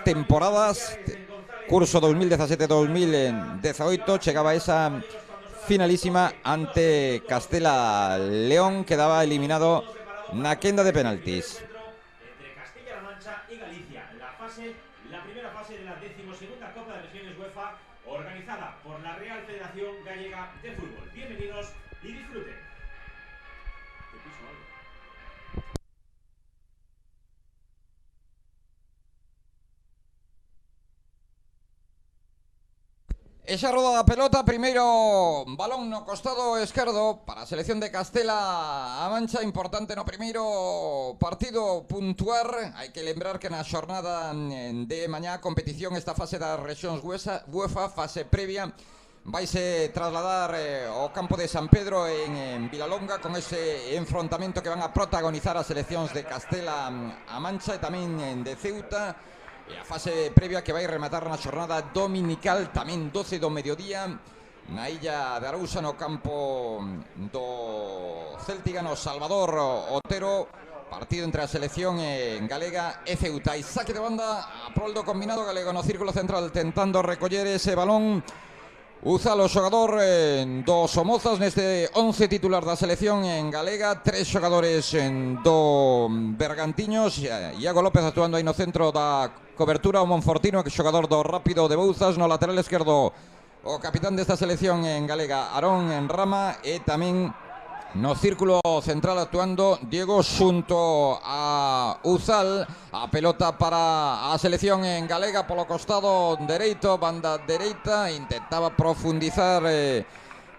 temporadas, curso 2017-2018, chegaba esa finalísima ante Castela León, quedaba eliminado na quenda de penaltis. Entre Castilla-La Mancha y Galicia, la primera fase de la 12ª Copa de Regiones UEFA, organizada por la Real Federación Gallega de Fútbol. Bienvenidos y disfruten. Esa rodada pelota, primeiro balón no costado esquerdo para a selección de Castela-A Mancha. Importante no primeiro partido puntuar. Hai que lembrar que na xornada de mañá competición esta fase das rexións UEFA, fase previa, vaise trasladar ao campo de San Pedro en Vilalonga, con ese enfrontamento que van a protagonizar as seleccións de Castela-A Mancha e tamén de Ceuta. E a fase previa que vai rematar na xornada dominical, tamén 12 do mediodía, na illa de Arousa, no campo do Céltiga, no Salvador Otero. Partido entre a selección galega e Ceuta. E saque de banda a prol do combinado galego no círculo central, tentando recoller ese balón Uzal, o xogador do Somozas neste 11 titular da selección en galega. Tres xogadores do Bergantiños, Iago López actuando aí no centro da cobertura, o Monfortino, que xogador do Rápido de Bouzas, no lateral esquerdo o capitán desta selección en galega, Arón en Rama, e tamén no círculo central actuando Diego xunto a Uzal. A pelota para a selección en galega polo costado dereito, banda dereita, intentaba profundizar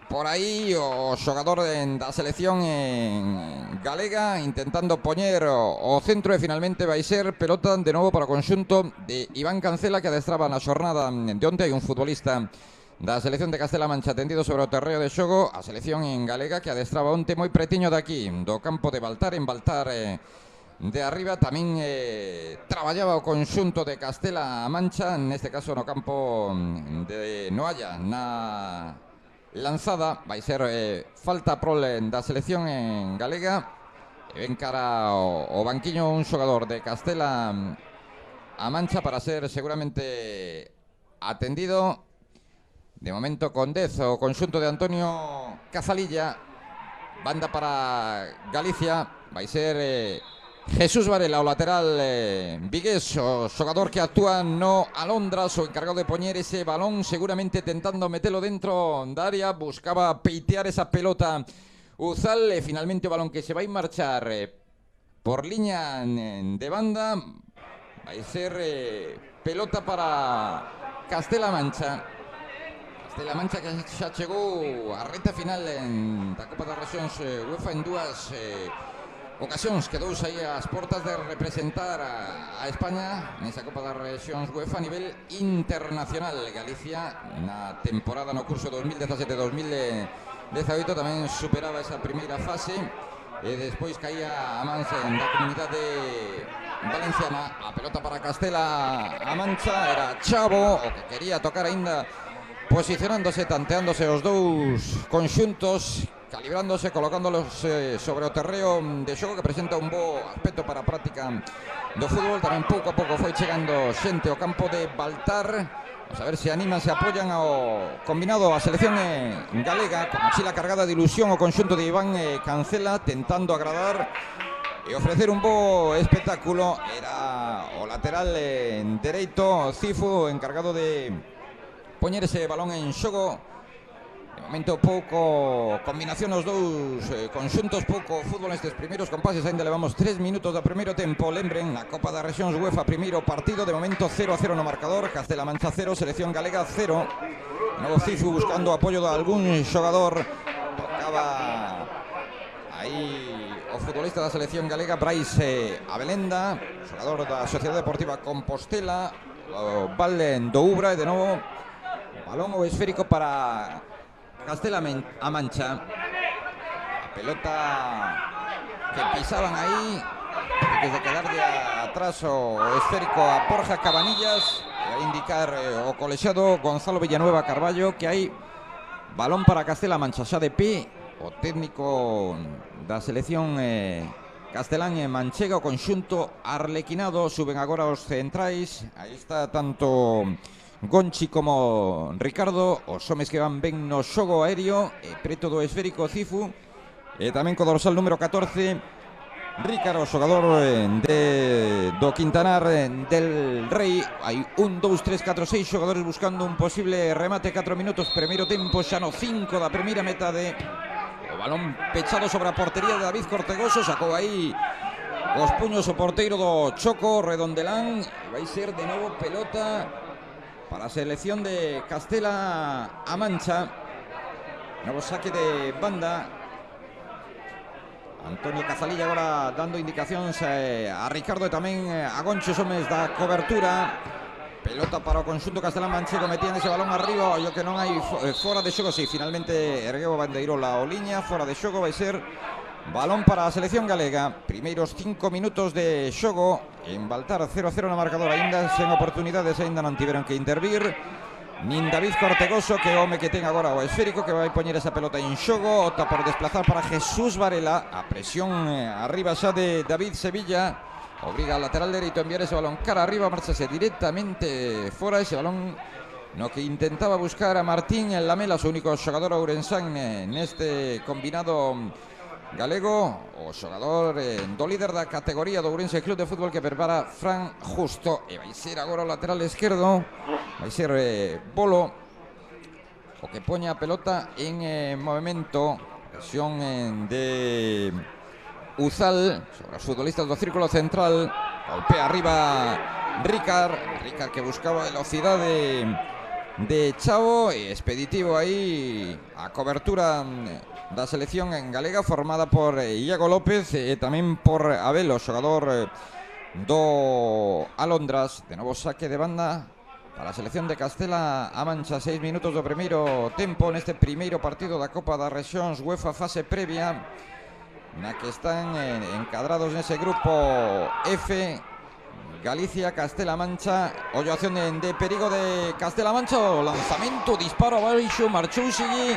por aí o xogador da selección en galega, intentando poñer o centro, e finalmente vai ser pelota de novo para o conxunto de Iván Cancela, que adestraba na xornada de onte. Hai un futbolista da selección de Castela-A Mancha tendido sobre o terreo de xogo. A selección en galega que adestraba onte moi pretiño daqui do campo de Baltar, en Baltar de arriba. Tamén traballaba o conxunto de Castela-A Mancha, neste caso no campo de Noalla, na lanzada. Vai ser falta prol da selección en galega, e ven cara o banquiño un xogador de Castela-A Mancha para ser seguramente atendido. De momento con 10 o conxunto de Antonio Cazalilla. Banda para Galicia, vai ser Jesús Varela, o lateral vigués, o xogador que actúa no Alondras, o encargado de poñer ese balón, seguramente tentando metelo dentro da área. Buscaba peitear esa pelota Uzal, e finalmente o balón que se vai marchar por liña de banda. Vai ser pelota para Castela-A Mancha. Castela-A Mancha que xa chegou a reta final da Copa das Rexións UEFA en dúas ocasións. Quedouse aí as portas de representar a España nesa Copa das Rexións UEFA a nivel internacional. Galicia na temporada, no curso 2017-2018, tamén superaba esa primeira fase e despois caía a mans da comunidade valenciana. A pelota para Castela-A Mancha, era Chavo o que quería tocar aínda, posicionándose, tanteándose os dous conxuntos, calibrándose, colocándolos sobre o terreo de xogo, que presenta un bo aspecto para a práctica do fútbol. Tamén pouco a pouco foi chegando xente ao campo de Baltar. Vamos a ver se animan, se apoyan ao combinado, a selección galega, con mochila cargada de ilusión o conxunto de Iván Cancela, tentando agradar e ofrecer un bo espectáculo. Era o lateral dereito, Cifu, encargado de poñer ese balón en xogo. De momento pouco combinación os dous conxuntos, pouco fútbol nestes primeiros compases. Ainda levamos 3 minutos do primeiro tempo. Lembren, na Copa das Rexións UEFA, primeiro partido, de momento 0-0 no marcador. Castela-A Mancha 0, selección galega 0. Novo Cifu buscando apoio de algún xogador. Tocaba aí o futbolista da selección galega, Brais Abelenda, xogador da Sociedade Deportiva Compostela, o Valden do Ubra. E de novo balón o esférico para Castela-A Mancha. A pelota que pisaban aí, desde quedar de atrás o esférico a Borja Cabanillas, e a indicar o colexiado Gonzalo Villanueva Carballo que hai balón para Castela-A Mancha. Xa de pé o técnico da selección Castelán e Manchega, o conxunto arlequinado. Suben agora os centrais. Aí está tanto Gonchi como Ricardo, os homes que van ben no xogo aéreo, e preto do esférico Cifu, e tamén co dorsal número 14 Ricardo, xogador do Quintanar del Rei. Hai 1, 2, 3, 4, 6 xogadores buscando un posible remate. 4 minutos, primeiro tempo, xa no 5 da primeira metade. O balón pechado sobre a portería de David Cortegoso, sacou aí os puños o porteiro do Choco Redondelán. Vai ser de novo pelota para a selección de Castela-A Mancha. Novo saque de banda. Antonio Cazalilla agora dando indicacións a Ricardo e tamén a Goncho, homes da cobertura. Pelota para o conxunto castelán-manchego, metían ese balón arriba, o que non hai fora de xogo. Si, finalmente ergueu o bandeirola o liña, fora de xogo. Vai ser balón para a selección galega. Primeiros 5 minutos de xogo en Baltar, 0-0 no marcador. Ainda sen oportunidades, ainda non tiveron que intervir nin David Cortegoso, que é o home que ten agora o esférico, que vai poñer esa pelota en xogo. Opta por desplazar para Jesús Varela. A presión arriba xa de David Sevilla obriga al lateral dereito a enviar ese balón cara arriba. Marchase directamente fora ese balón no que intentaba buscar a Martín en Lamelas, o único xogador ourensán neste combinado galego. O xogador do líder da categoría do Ourense Club de Fútbol, que prepara Fran Justo, e vai ser agora o lateral esquerdo. Vai ser Bolo o que poña a pelota en movimento. Presión de Uzal sobre os futbolistas do círculo central. Golpea arriba Ricard que buscaba velocidade de Chavo, e expeditivo aí a cobertura da selección en galega, formada por Iago López e tamén por Abel, o xogador do Alondras. De novo saque de banda para a selección de Castela-A Mancha. 6 minutos do primeiro tempo neste primeiro partido da Copa das Rexións UEFA fase previa, na que están encadrados nese grupo F Galicia, Castela-A Mancha. Ollo, acción de perigo de Castela-A Mancha. O lanzamento, disparo abaixo, marchou sigue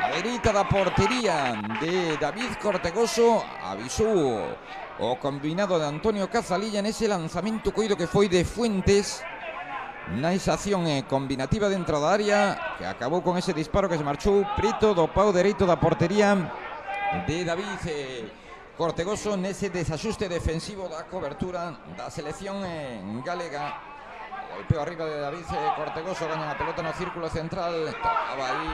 a dereita da portería de David Cortegoso. Avisou o combinado de Antonio Cazalilla nese lanzamento coido que foi de Fuentes, na esa acción combinativa dentro da área, que acabou con ese disparo que se marchou preto do pau dereito da portería de David Cortegoso, nese desaxuste defensivo da cobertura da selección galega. Golpeo arriba de David Cortegoso, gaña a pelota no círculo central. Tocaba aí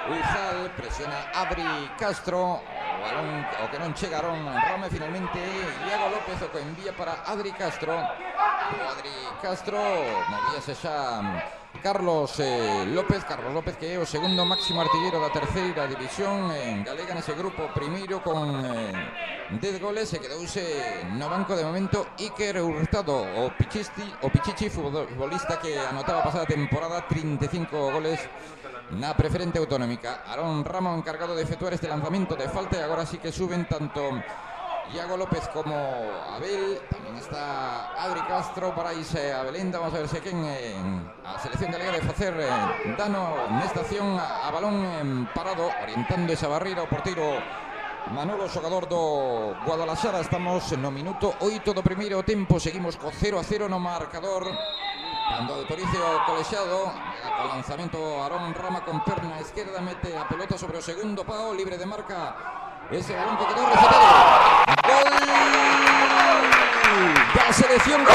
Uzal, presiona Adri Castro, o balón o que non chegaron Rame. Finalmente Iago López o que envía para Adri Castro. Adri Castro movíase xa Carlos López, que é o segundo máximo artilleiro da terceira división en galega nese grupo primeiro con 10 goles, e quedouse no banco de momento Iker Hurtado, o Pichichi, futbolista que anotaba pasada temporada 35 goles na preferente autonómica. Aarón Ramo encargado de efectuar este lanzamiento de falta, e agora sí que suben tanto Iago López como Abel. Tamén está Adri Castro para irse a Belenda. Vamos a ver se quen a selección galega de facer dano nesta acción a balón parado, orientando esa barreira o porteiro Manolo, xogador do Guadalajara. Estamos no minuto 8 do primeiro tempo. Seguimos co 0-0 no marcador. Cando autorice o colexiado, o lanzamento Aarón Rama con perna esquerda, mete a pelota sobre o segundo pau, libre de marca. Ese balón que quedou resetado. Gol da selección de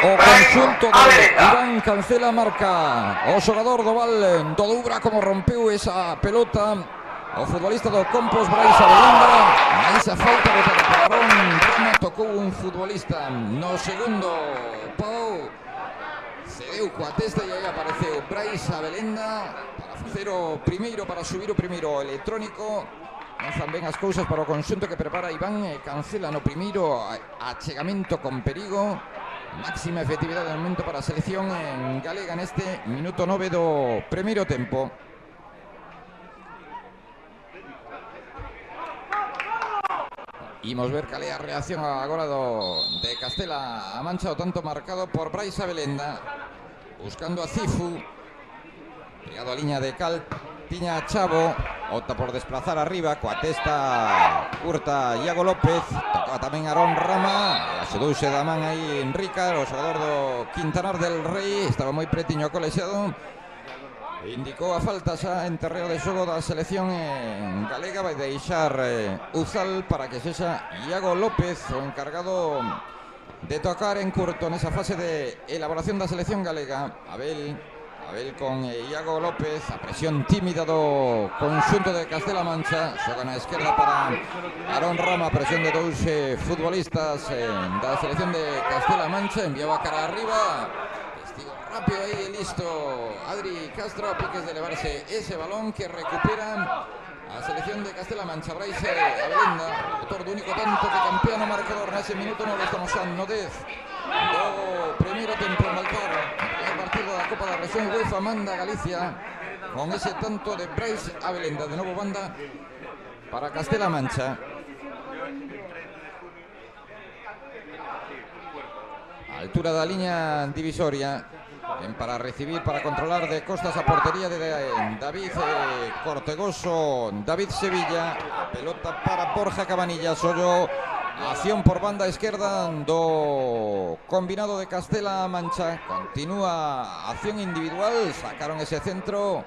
o conxunto de Iván Cancela marca. O xogador do Val do Dubra, como rompeu esa pelota o futbolista do Compos, Brais Abelenda. A esa falta de Aarón Rama tocou un futbolista no segundo pau, cedeu coa testa e aí apareceu Brais Abelenda para facer o primeiro, para subir o primeiro electrónico. Lanzan ben as cousas para o conxunto que prepara Iván Cancela no primeiro achegamento con perigo. Máxima efectividade de momento para a selección en galega neste minuto 9 do primeiro tempo. Imos ver cal é a reacción agora de Castela-A Mancha, o tanto marcado por Brais Abelenda, buscando a Cifu, pegado a liña de cal, tiña a Chavo. opta por desplazar arriba, coa testa curta Iago López, tocaba tamén Aarón Rama, axudouse da man aí Enrica, o xogador do Quintanar del Rei, estaba moi pretiño colexiado, indicou a falta xa en terreo de xogo da selección galega, vai deixar Uzal para que sexa Iago López o encargado de tocar en curto nesa fase de elaboración da selección galega. Abel con Iago López, a presión tímida do conxunto de Castela Mancha, xoga na esquerda para Aarón Rama, presión de dous futbolistas da selección de Castela Mancha, enviaba cara arriba, testigo rápido aí, listo Adri Castro, a piques de elevarse ese balón que recupera a selección de Castela Mancha. Brais Abelenda, autor do único tanto que campeón o marcador nese minuto, non estamos xa no 10 do primeiro tempo en Baltar, o partido da Copa da Rexión UEFA, manda Galicia con ese tanto de Brais Abelenda, de novo banda para Castela Mancha. A altura da liña divisoria, para recibir, para controlar de costas a portería de David Cortegoso, David Sevilla, pelota para Borja Cabanillas, Ollo, acción por banda esquerda do combinado de Castela Mancha, continúa acción individual, sacaron ese centro,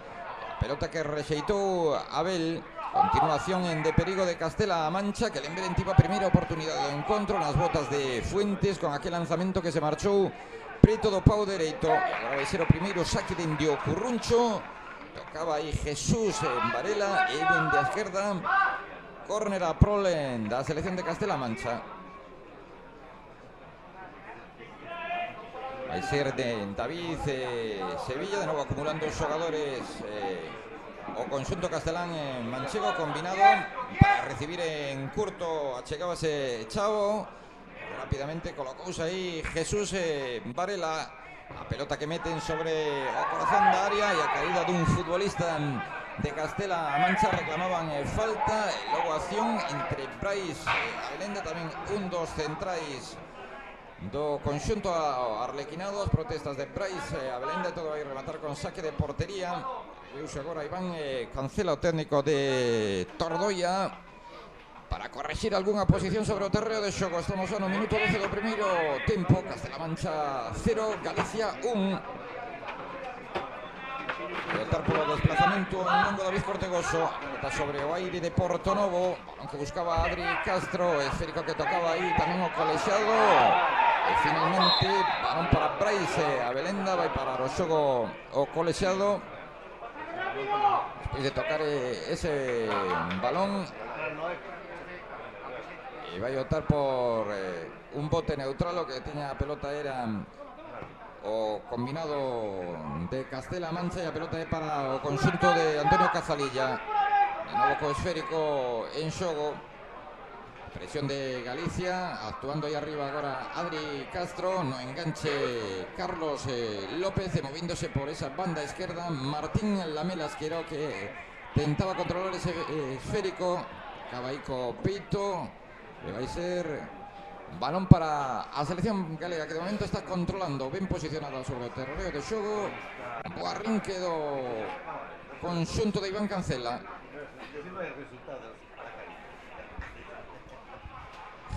pelota que rexeitou Abel, continuación en de perigo de Castela Mancha, que lembre en tipa primeira oportunidade do encontro nas botas de Fuentes con aquel lanzamento que se marchou preto do pau dereito. Agora vai ser o primeiro saque de Indio Curruncho, tocaba aí Jesús en Varela e ben de esquerda, córner a prole da selección de Castela Mancha. Vai ser de David Sevilla, de novo acumulando os xogadores o conxunto castelán manchego, combinado para recibir en curto, achegábase Chavo, rápidamente colocouse aí Jesús Varela, a pelota que meten sobre o corazón da área e a caída dun futbolista de Castela Mancha, reclamaban falta, e logo acción entre Brais Abelenda, tamén un dos centrais do conxunto arlequinado, as protestas de Brais Abelenda, todo vai rematar con saque de portería. Veuse agora Iván Cancela, o técnico de Tordoia, para corregir algunha posición sobre o terreo de xogo. Estamos no minuto 12 do primeiro tempo, Castela Mancha 0, Galicia 1. Votar polo desplazamento en longo David Cortegoso, está sobre o aire de Portonovo, aunque buscaba Adri Castro, esférico que tocaba aí tamén o colexiado, e finalmente balón para Brais Abelenda, vai parar o xogo o colexiado despois de tocar ese balón, e vai optar por un bote neutral. O que tiña a pelota era o combinado de Castela Mancha, e a pelota é para o conxunto de Antonio Cazalilla, de novo co esférico en xogo. Presión de Galicia, actuando aí arriba agora Adri Castro, no enganche Carlos López, movíndose por esa banda esquerda Martín Lamelas, que era o que tentaba controlar ese esférico, acaba aí co peito, e vai ser balón para a selección galega, que de momento está controlando, ben posicionada sobre o terreo de xogo. O arrinque do conxunto de Iván Cancela.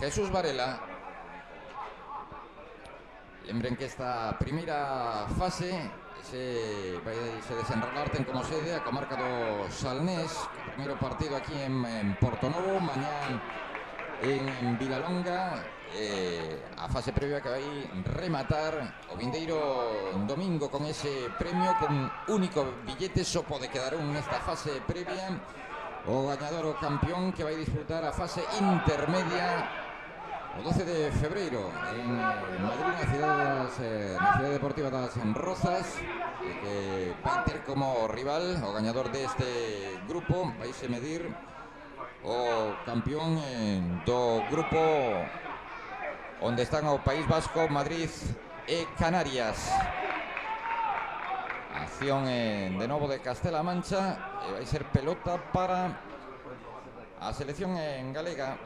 Jesús Varela. Lembren que esta primeira fase vai se desenrolar, ten como sede a comarca do Salnés, o primeiro partido aquí en Portonovo, mañán en Vilalonga, a fase previa que vai rematar o vindeiro domingo con ese premio, con único billete, só pode quedar un nesta fase previa, o gañador, o campeón, que vai disputar a fase intermedia o 12 de febreiro en Madrid, na cidade deportiva das Rozas, e que vai ter como rival o gañador deste grupo. Vai se medir o campeón do grupo onde están o País Vasco, Madrid e Canarias. Acción de novo de Castela Mancha, e vai ser pelota para a selección en galega.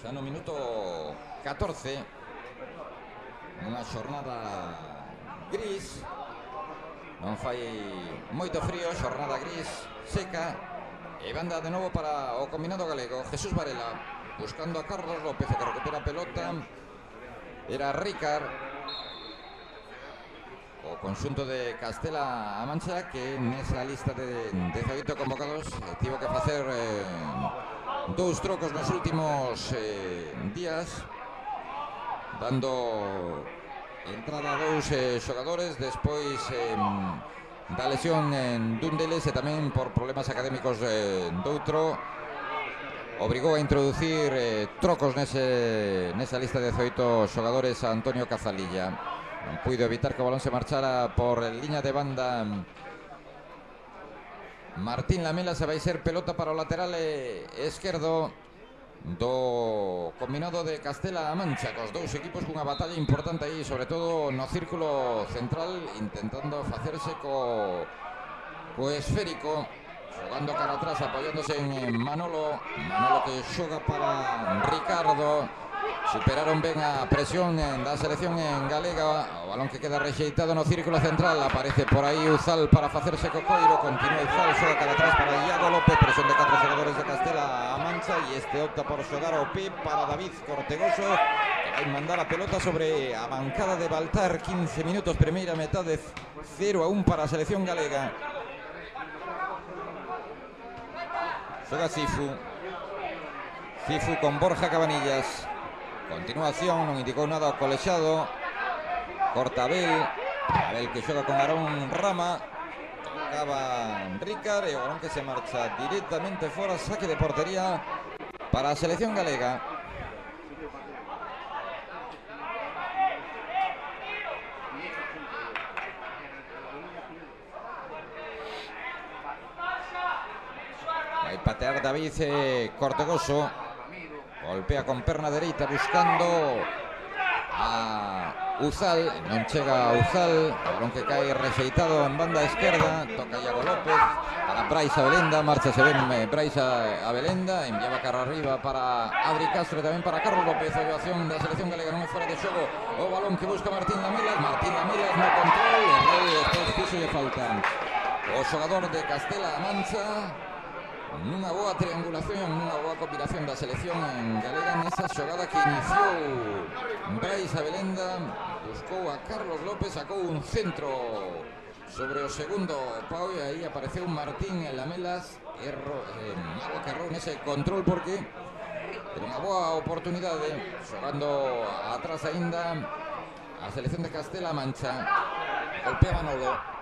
Xa no minuto 14, unha xornada gris, non fai moito frío, xornada gris, seca, E banda de novo para o combinado galego. Jesús Varela buscando a Carlos López, que recupera a pelota. Era Ricard. O conxunto de Castela-A Mancha, que nesa lista de 18 convocados tivo que facer 2 trocos nos últimos días, dando entrada a 2 xogadores despois da lesión dun deles e tamén por problemas académicos doutro. Obrigou a introducir trocos nesa lista de 18 xogadores a Antonio Cazalilla. Non puido evitar que o balón se marchara por liña de banda Martín Lamela. Se vai ser pelota para o lateral esquerdo do combinado de Castela-A Mancha, cos 2 equipos cunha batalla importante aí, sobre todo no círculo central, intentando facerse co esférico, xogando cara atrás, apoiándose en Manolo que xoga para Ricardo. Superaron ben a presión da selección galega. O balón que queda rexeitado no círculo central. Aparece por aí Uzal para facerse co coiro. Continúa Uzal, xoga cara atrás para Iago López. Presión de 4 xogadores de Castela-A Mancha. E este opta por xogar ao pé para David Cortegoso, que vai mandar a pelota sobre a bancada de Baltar. 15 minutos, primeira metade, 0-1 para a selección galega. Xoga Cifu con Borja Cabanillas. Continuación, non indicou nada o colexado. Corta Abel que xoga con Aarón Rama. Tocaba Ricard e o balón que se marcha directamente fora. Saque de portería para a selección galega. Vai patear David Cortegoso. Golpea con perna dereita buscando a Uzal. Non chega a Uzal. O balón que cae rexeitado en banda esquerda. Toca Iago López para Brais Abelenda. Marchase ben Brais Abelenda. Enviaba cara arriba para Adri Castro e tamén para Carlos López. A acción da selección galega non é fora de xogo. O balón que busca Martín Lamelas no control. E despois fixo de falta o xogador de Castela-A Mancha. Nunha boa triangulación, nunha boa combinación da selección galega nesa xogada que iniciou Brais Abelenda. Buscou a Carlos López, sacou un centro sobre o segundo pau e aí apareceu Martín Lamelas. Algo que errou nese control porque era unha boa oportunidade. Xogando atrás aínda a selección de Castela-A Mancha. Golpea Manolo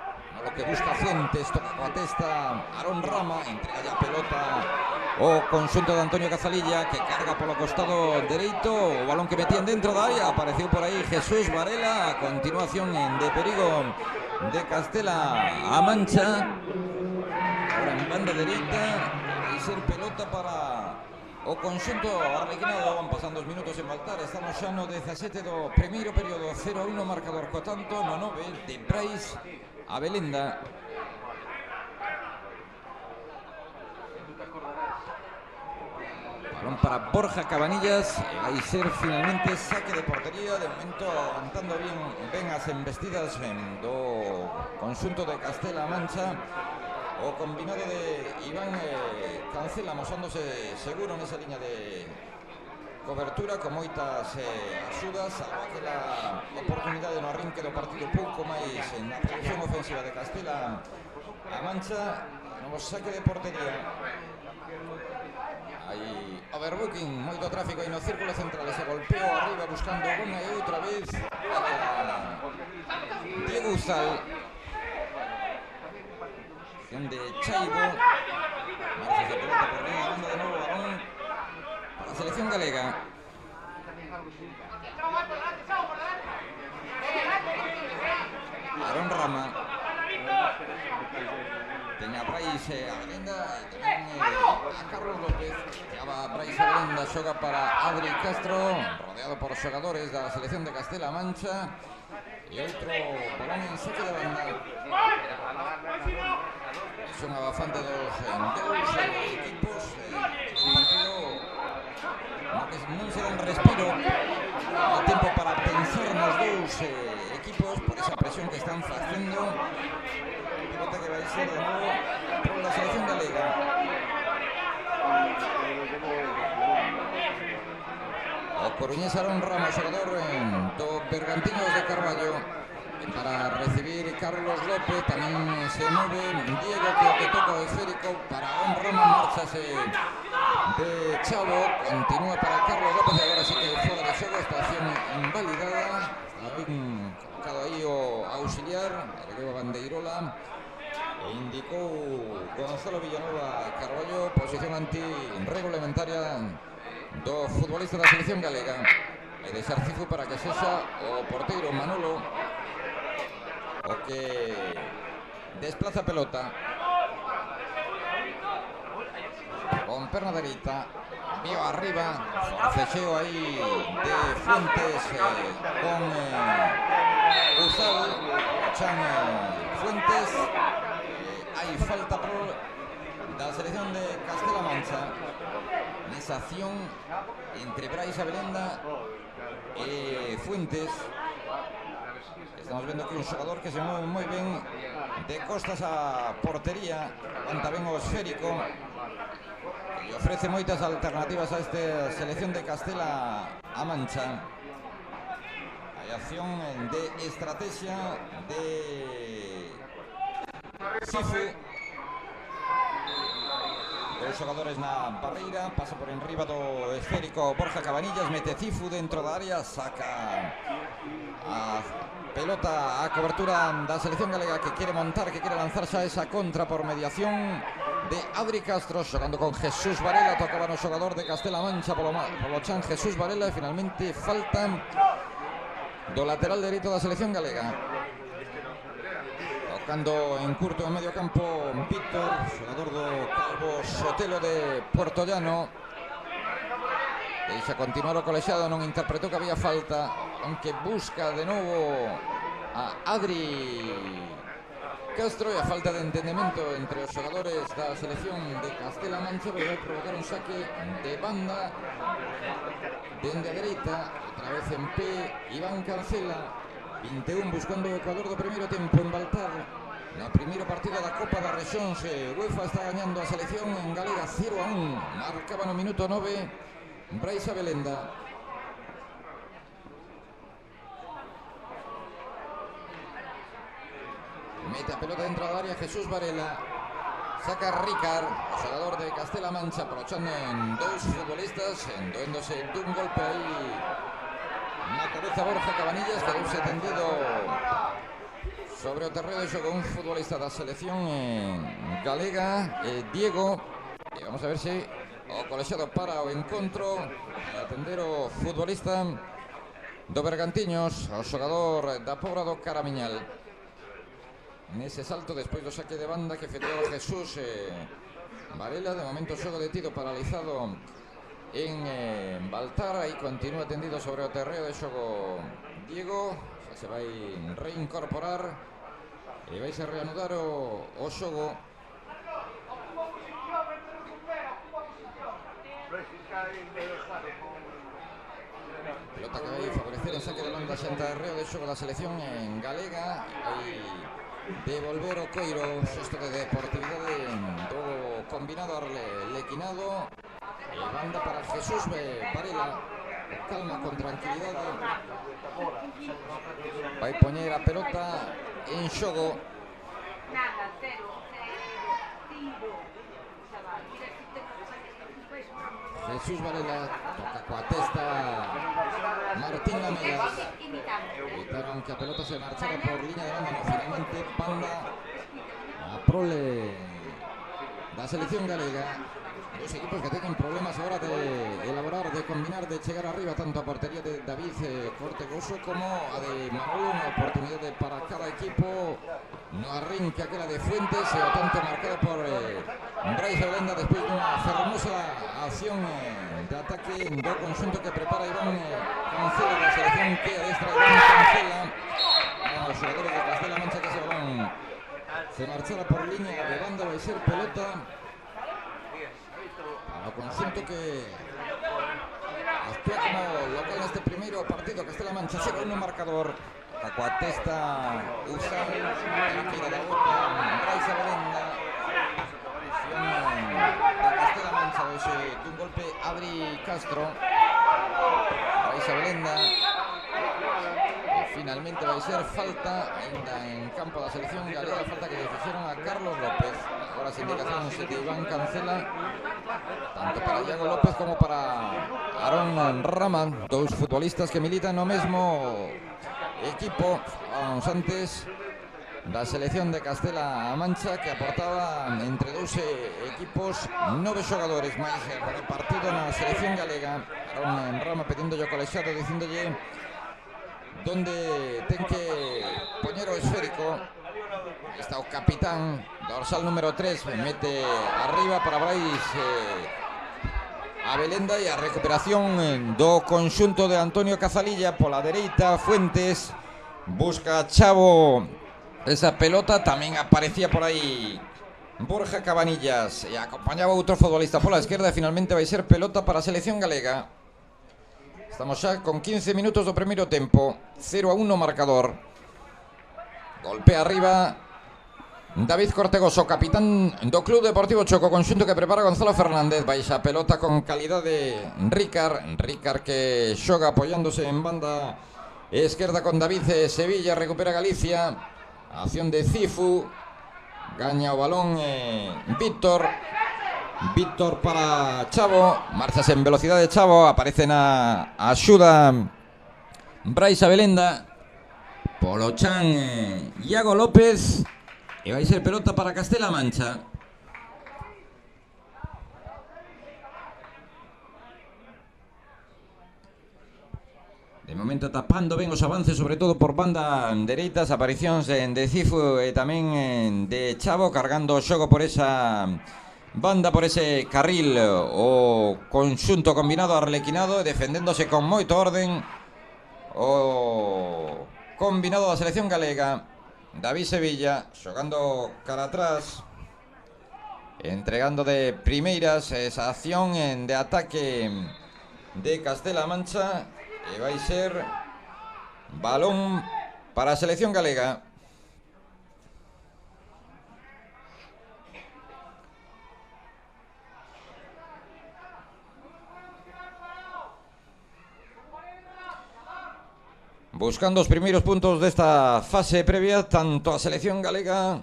que busca Fuentes, toca coa testa Aarón Rama, entrega a pelota o conxunto de Antonio Cazalilla, que carga polo costado dereito. O balón que metían dentro da área. Apareceu por aí Jesús Varela. A continuación de perigo de Castela-A Mancha. Ahora en banda dereita vai ser pelota para o conxunto arlequinado. Van pasando os minutos en Baltar. Estamos xa no 17 do primeiro período. 0-1 marcador, co tanto no 9 de Brais Abelenda. Balón para Borja Cabanillas. Vai ser finalmente saque de portería. De momento aguantando ben as embestidas do conxunto de Castela-A Mancha. O combinado de Iván Cancela mosándose seguro nesa liña de cobertura, con moitas axudas. Aquela oportunidade no arrinque do partido pouco máis na producción ofensiva de Castela-A Mancha. Novo saque de portería. Hai overbooking, moito tráfico aí no círculo central. Ese golpeo arriba buscando unha e outra vez Diego Uzal. Acción de Chaibo. Marcha de pelota por liña banda de novo balón para a selección galega. Aarón Rama. Teña Brais Abelenda e tamén a Carlos López. Chegaba Brais Abelenda, xoga para Adri Castro, rodeado por xogadores da selección de Castela-A Mancha. E outro balón en saque de banda. Son abafante dos equipos. Non se dan respiro a tempo para pensar nos dous equipos por esa presión que están facendo. Pelota que vai ser de novo por la selección galega. O coruñés Aaron Ramos, xogador do Bergantiños de Carballo. Para recibir Carlos López, tamén se move Diego, que toca o esférico para Aaron Ramos, marchase de Chavo, continúa para Carlos López, e agora sí que fora de xogo, esta acción invalidada. Está ben colocado aí o auxiliar, ergueu a bandeirola e indicou Gonzalo Villanueva Carballo posición anti-regulamentaria do futbolista da selección galega. E deixar Cifu para que sexa o porteiro Manolo o que desplaza a pelota con perna dereita, vio arriba, forcejeo aí de Fuentes con Uzal, Chan Fuentes. Hai falta da selección de Castela Mancha nesa acción entre Brais Abelenda e Fuentes. Estamos vendo que un xogador que se move moi ben de costas á portería, aguanta ben o esférico e ofrece moitas alternativas a esta selección de Castela-A Mancha. Hai acción de estrategia de Cifu, dos xogadores na barreira, pasa por enriba do esférico Borja Cabanillas, mete Cifu dentro da área, saca a pelota a cobertura da selección galega, que quere montar, que quere lanzar xa esa contra por mediación de Adri Castro, xogando con Jesús Varela. Tocaba no xogador de Castela Mancha polo chan Jesús Varela, e finalmente falta do lateral dereito da selección galega. Tocando en curto en medio campo Víctor, xogador do Calvo Sotelo de Puertollano. Deixa continuar o colexiado, non interpretou que había falta, aunque busca de novo a Adri Castro, e a falta de entendemento entre os xogadores da selección de Castela Mancha vai provocar un saque de banda dende a dereita, outra vez en pé Iván Cancela, 21 buscando o Ecuador do primeiro tempo en Baltar. No primeiro partido da Copa da Rexións, UEFA está gañando a selección en galega 0-1, marcaba no minuto 9 Brais Abelenda. Mete a pelota dentro da área Jesús Varela, saca Ricard, o xogador de Castela Mancha, aprochando en dous futbolistas, endoéndose dun golpe aí na cabeza Borja Cabanillas, que deuse tendido sobre o terreo de xogo un futbolista da selección galega, Diego. E vamos a ver se o colexiado para o encontro para atender o futbolista do Bergantiños, o xogador da Pobra do Caramiñal. Nese salto despois do saque de banda que efectuou Jesús Varela, de momento xogo detido, paralizado en Baltar. Aí continúa tendido sobre o terreo de xogo Diego, xa se vai reincorporar e vai se reanudar o xogo. Pelota que vai favorecer en saque de banda xenta de reo de xogo da selección en galega. Vai devolver o coiro, xesto de deportividade do combinado arlequinado. E banda para Jesús Varela, calma, con tranquilidade. Vai poñer a pelota en xogo. Jesús Varela toca coa testa Martín Lamelas. Evitaron que a pelota se marchara por línea de banda, no, finalmente banda a prole da selección galega. Dos equipos que teñen problemas agora de elaborar, de combinar, de chegar arriba, tanto a portería de David Cortegoso como a de Manolo. Unha oportunidade para cada equipo no arrinque aquela de Fuentes, e o tanto marcado por Brais Abelenda despois dunha fermosa acción de ataque do conxunto que prepara Iván Cancela da selección, que adestra Iván Cancela. Os xogadores de Castela Mancha que se van se marchara por línea de banda, vai ser pelota para o conxunto que actúa como local neste primeiro partido. Castela Mancha segue no marcador, a coa testa Usal, a queda da bota Brais Abelenda. Da Castela Mancha pasado ese de un golpe Adri Castro. Raisa Belenda. Finalmente va a ser falta en campo de la selección galega, falta que le hicieron a Carlos López. Ahora las indicaciones de Iván Cancela, tanto para Iago López como para Aaron Rama, dos futbolistas que militan no mesmo equipo. Vamos antes da selección de Castela-A Mancha, que aportaba entre dos equipos 9 xogadores máis repartido na selección galega. Aaron Rama pedindo yo colexiado, dicíndolle donde ten que poñer o esférico. Está o capitán, dorsal número 3, mete arriba para Brais Abelenda, e a recuperación do conxunto de Antonio Cazalilla pola dereita. Fuentes busca Chavo esa pelota, tamén aparecía por aí Borja Cabanillas e acompañaba outro futbolista pola esquerda, e finalmente vai ser pelota para a selección galega. Estamos xa con 15 minutos do primeiro tempo, 0-1 marcador. Golpe arriba David Cortegoso, capitán do Club Deportivo Choco, conxunto que prepara Gonzalo Fernández. Baixa a pelota con calidade Ricard que xoga apoiándose en banda esquerda con David Sevilla. Recupera Galicia, acción de Cifu, gaña o balón Víctor para Chavo, marchas en velocidade Chavo, aparece na axuda Brais Abelenda, polo chan Iago López, e vai ser pelota para Castela-A Mancha. De momento tapando ben os avances, sobre todo por banda dereita, as aparicións de Cifu e tamén de Chavo, cargando o xogo por esa banda, por ese carril, o conxunto combinado arlequinado, defendéndose con moito orden o combinado da selección galega. David Sevilla xogando cara atrás, entregando de primeiras esa acción de ataque de Castela-A Mancha, e vai ser balón para a selección galega. Buscando os primeiros puntos desta fase previa, tanto a selección galega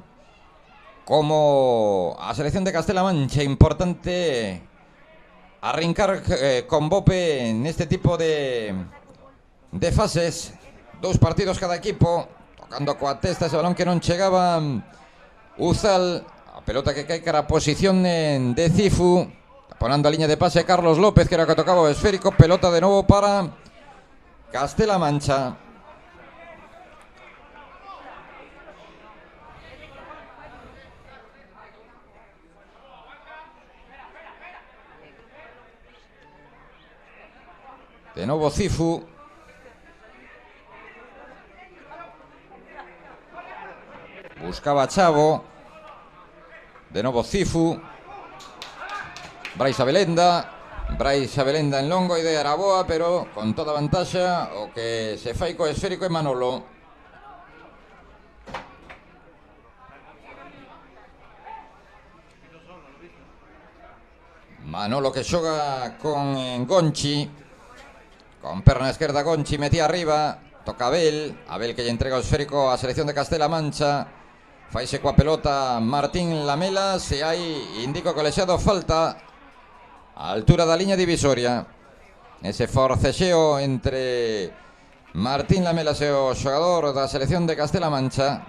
como a selección de Castela-A Mancha. Importante arrincar con bope neste tipo de fases. 2 partidos cada equipo, tocando coa testa ese balón que non chegaba Uzal. A pelota que cae cara a posición de Cifu, taponando a liña de pase Carlos López, que era o que tocaba o esférico. Pelota de novo para Castela-A Mancha. De novo Cifu. Buscaba Chavo. De novo Cifu. Brais Abelenda en longo, a idea era boa, pero con toda vantaxa o que se fai co esférico é Manolo. Manolo que xoga con Gonchi, con perna esquerda. Gonchi metía arriba, toca Abel que lle entrega o esférico á selección de Castela-A Mancha. Faise coa pelota Martín Lamela, se hai indico colexiado falta a altura da liña divisoria. Ese forcexeo entre Martín Lamela e o xogador da selección de Castela-A Mancha.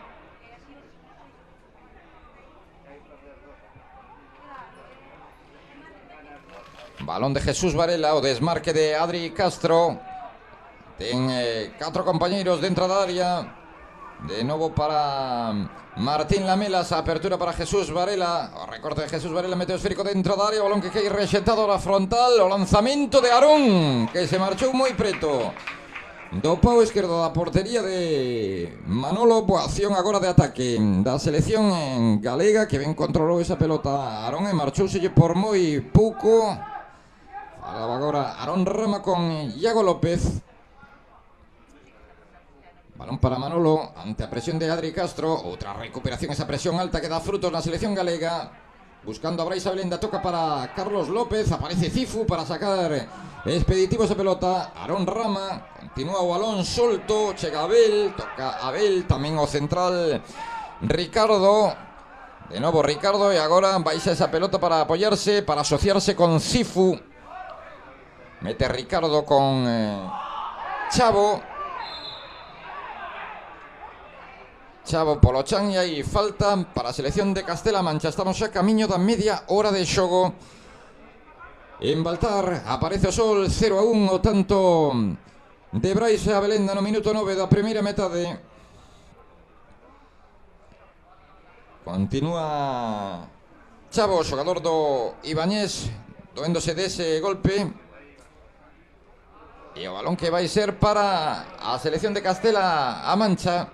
Balón de Jesús Varela, o desmarque de Adri Castro. Ten 4 compañeiros dentro da área. De novo para Martín Lamela, a apertura para Jesús Varela. O recorte de Jesús Varela, mete o esférico dentro da área. O balón que cae rexetado na frontal. O lanzamento de Aarón, que se marchou moi preto do pau esquerdo da portería de Manolo. Boa acción agora de ataque da selección galega, que ben controlou esa pelota Aarón e marchouselle por moi pouco. Falaba agora Aaron Rama con Iago López. Balón para Manolo ante a presión de Adri Castro. Outra recuperación, esa presión alta que dá frutos na selección galega. buscando a Brais Abelenda, toca para Carlos López, aparece Cifu para sacar expeditivo esa pelota. Aarón Rama, continúa o balón solto, chega Abel, toca Abel, tamén o central Ricardo. De novo Ricardo, e agora baixa esa pelota para apoyarse, para asociarse con Cifu. Mete Ricardo con Chavo. Chavo polo chan, e hai falta para a selección de Castela-A Mancha. Estamos xa camiño da media hora de xogo. En Baltar aparece o sol, 0-1 o tanto de Brais Abelenda no minuto 9 da primeira metade. Continúa Chavo, xogador do Ibáñez, doéndose dese golpe. E o balón que vai ser para a selección de Castela-A Mancha,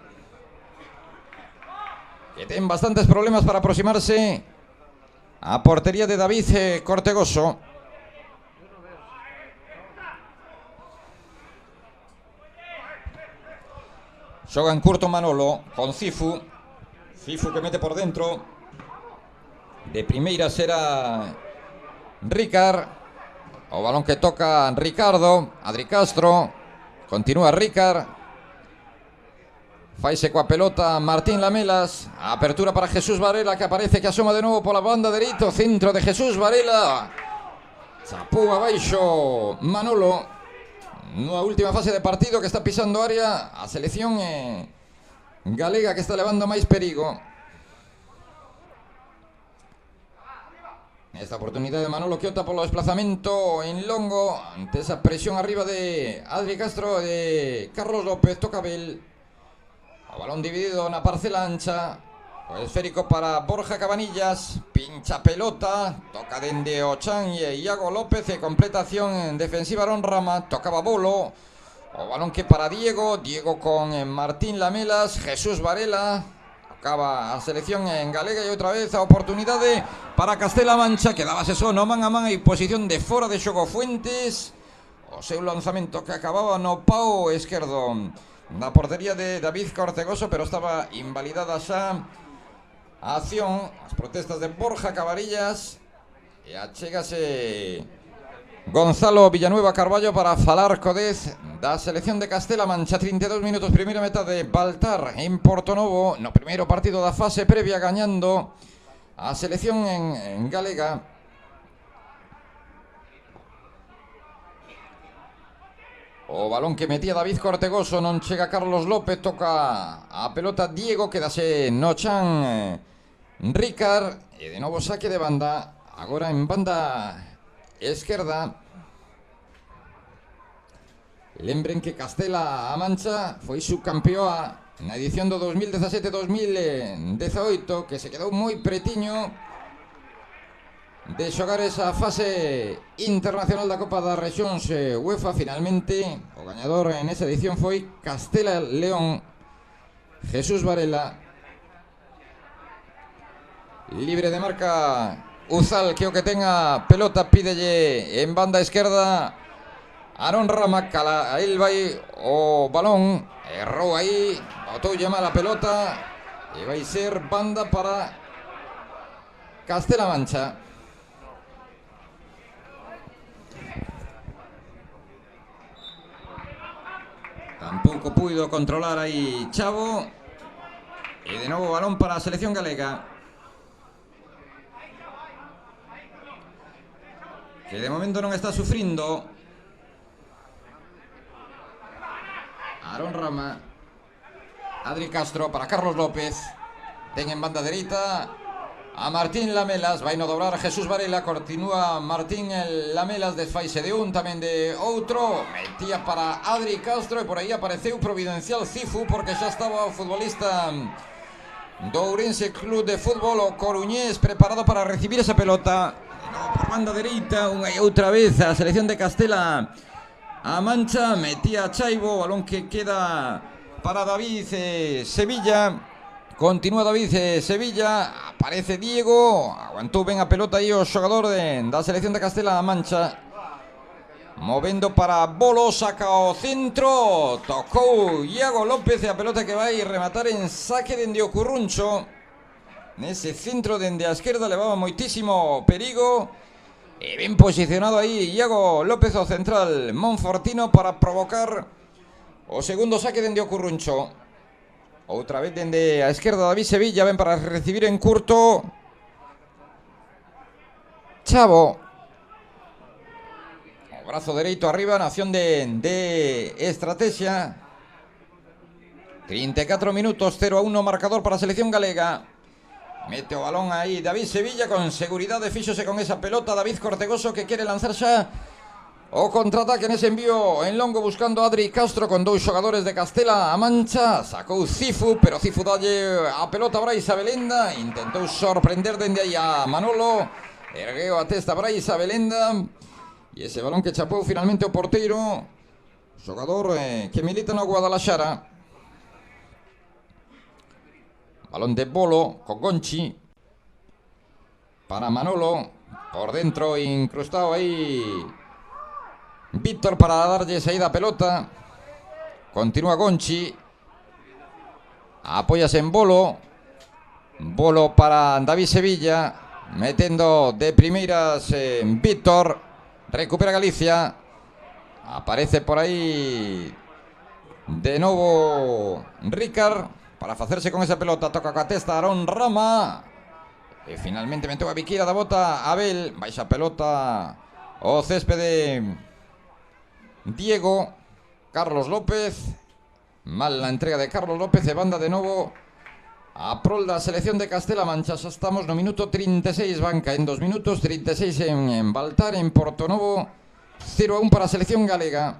que ten bastantes problemas para aproximarse a portería de David Cortegoso. Xoga en curto Manolo con Cifu. Cifu que mete por dentro. De primeira será Ricard. O balón que toca Ricardo. Adri Castro. Continúa Ricard. Faise coa pelota Martín Lamelas. Apertura para Jesús Varela, que aparece, que asoma de novo pola banda dereita. Centro de Jesús Varela. Chapou abaixo Manolo. Na última fase de partido, que está pisando área a selección galega, que está levando máis perigo. Nesta oportunidade Manolo que opta polo desplazamento en longo ante esa presión arriba de Adri Castro e de Carlos López. Toca Abel. O balón dividido na parcela ancha. O esférico para Borja Cabanillas. Pincha pelota. Toca dende o chan e Iago López. E completación defensiva Aarón Rama. Tocaba Bolo. O balón que para Diego. Diego con Martín Lamelas. Jesús Varela. Acaba a selección en galega. E outra vez a oportunidade para Castela-A Mancha. Quedábase só no man a man. E posición de fora de xogo Fuentes. O seu lanzamento que acababa no pau esquerdo na portería de David Cortegoso, pero estaba invalidada xa a acción. As protestas de Borja Cabanillas. E achégase Gonzalo Villanueva Carballo para falar co 10 da selección de Castela-A Mancha. 32 minutos, primeira metade de Baltar en Portonovo, no primeiro partido da fase previa, gañando a selección en galega. O balón que metía David Cortegoso, non chega Carlos López, toca a pelota Diego, quedase no chan Ricard, e de novo saque de banda, agora en banda esquerda. Lembren que Castela-A Mancha foi subcampeoa na edición do 2017-2018, que se quedou moi pretiño de xogar esa fase internacional da Copa das Rexións UEFA. Finalmente, o gañador en esa edición foi Castela-León. Jesús Varela. Libre de marca Uzal, que o que tenga pelota, pídelle en banda esquerda Aarón Rama. Cala, aí vai o balón, errou aí, botoulle mal a pelota, e vai ser banda para Castela-A Mancha. Tampouco puido controlar aí Chavo. E de novo balón para a selección galega, que de momento non está sufrindo. Aarón Rama. Adri Castro para Carlos López. Ten en banda dereita a Martín Lamelas. Vai no dobrar Jesús Varela. Continúa Martín Lamelas. Desfaise de un, tamén de outro. Metía para Adri Castro. E por aí apareceu providencial Cifu, porque xa estaba o futbolista do Ourense Club de Fútbol, o coruñés, preparado para recibir esa pelota. Por banda dereita, unha e outra vez a selección de Castela-A Mancha. Metía Chaibo, balón que queda para David Sevilla. Continúa David Sevilla. Aparece Diego. Aguantou ben a pelota aí o xogador da selección de Castela-A Mancha. Movendo para Bolo, saca o centro. Tocou Iago López e a pelota que vai rematar en saque dende o Curruncho. Nese centro dende a esquerda levaba moitísimo perigo. E ben posicionado aí Iago López, o central monfortino, para provocar o segundo saque dende o Curruncho. Outra vez dende a esquerda David Sevilla, ven para recibir en curto Chavo. O brazo dereito arriba, nación de estrategia. 34 minutos, 0-1 marcador para a selección galega. Mete o balón aí David Sevilla, con seguridade fíxose con esa pelota David Cortegoso, que quere lanzar xa o contraataque nese envío en longo buscando a Adri Castro con dous xogadores de Castela-A Mancha. Sacou Cifu, pero Cifu dalle a pelota a Brais Abelenda. Intentou sorprender dende aí a Manolo. Ergueu a testa Brais Abelenda. E ese balón que chapou finalmente o porteiro, xogador que milita no Guadalajara. Balón de Bolo con Gonchi para Manolo. Por dentro incrustado ahí Víctor para darlle saída a pelota. Continúa Gonchi. Apóyase en Bolo. Bolo para David Sevilla. Metendo de primeiras Víctor. Recupera Galicia. Aparece por aí de novo Ricard para facerse con esa pelota. Toca ca testa Aarón Rama. E finalmente meteu a biqueira da bota Abel. Baixa a pelota o céspede Diego. Carlos López. Mal la entrega de Carlos López. E banda de novo a prol da selección de Castela-A Mancha. Xa estamos no minuto 36. Banca en 2 minutos 36 en Baltar, en Portonovo. 0-1 para a selección galega.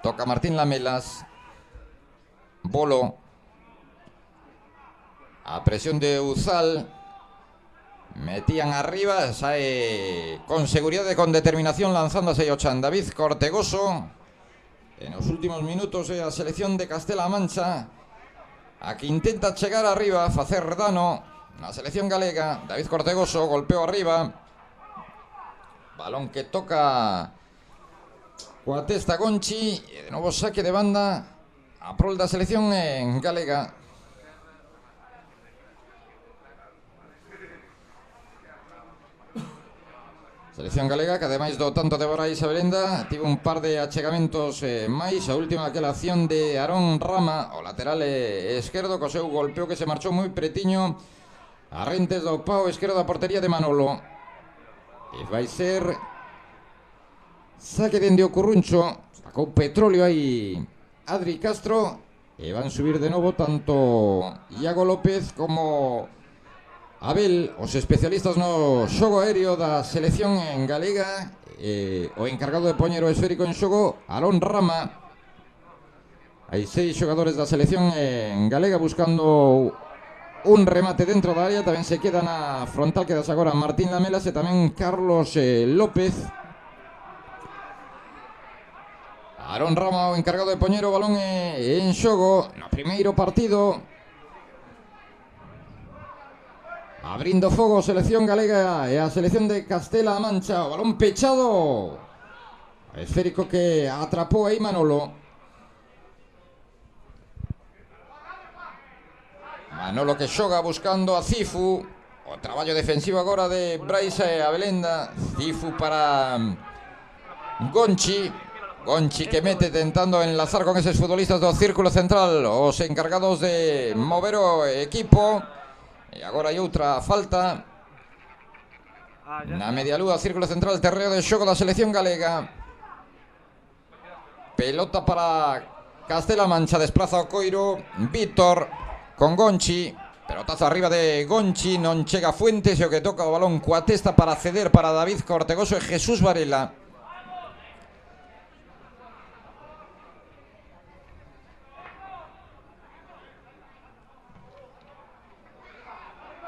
Toca Martín Lamelas. Bolo. A presión de Uzal. Metían arriba. Sae con seguridad e con determinación lanzándose Ochan David Cortegoso. En los últimos minutos a selección de Castela-A Mancha, a que intenta chegar arriba, facer dano na selección galega. David Cortegoso, golpeo arriba. Balón que toca coa testa Gonchi. E de novo saque de banda a prol da selección galega. Selección galega que ademais do tanto de Brais Abelenda tivo un par de achegamentos máis. A última aquela acción de Aarón Rama, o lateral esquerdo, co seu golpeo que se marchou moi pretiño a rentes do pau esquerdo da portería de Manolo. E vai ser saque dende o Curruncho. Sacou petróleo aí Adri Castro. E van subir de novo tanto Iago López como Abel, os especialistas no xogo aéreo da selección en galega. O encargado de poñer o esférico en xogo, Aarón Rama. Hai 6 xogadores da selección en galega buscando un remate dentro da área. Tamén se queda na frontal, quedas agora Martín Lamelas e tamén Carlos López. Aarón Rama, o encargado de poñer o balón en xogo no primeiro partido. Abrindo fogo selección galega e a selección de Castela-A Mancha. O balón pechado. Esférico que atrapou aí Manolo. Manolo que xoga buscando a Cifu. O traballo defensivo agora de Brais Abelenda. Cifu para Gonchi. Gonchi que mete tentando enlazar con eses futbolistas do círculo central, os encargados de mover o equipo. E agora hai outra falta na media lúa, círculo central, terreo de xogo da selección galega. Pelota para Castela-A Mancha, desplaza o coiro Víctor con Gonchi. Pelotazo arriba de Gonchi, non chega Fuentes, e o que toca o balón coa testa para ceder para David Cortegoso e Jesús Varela.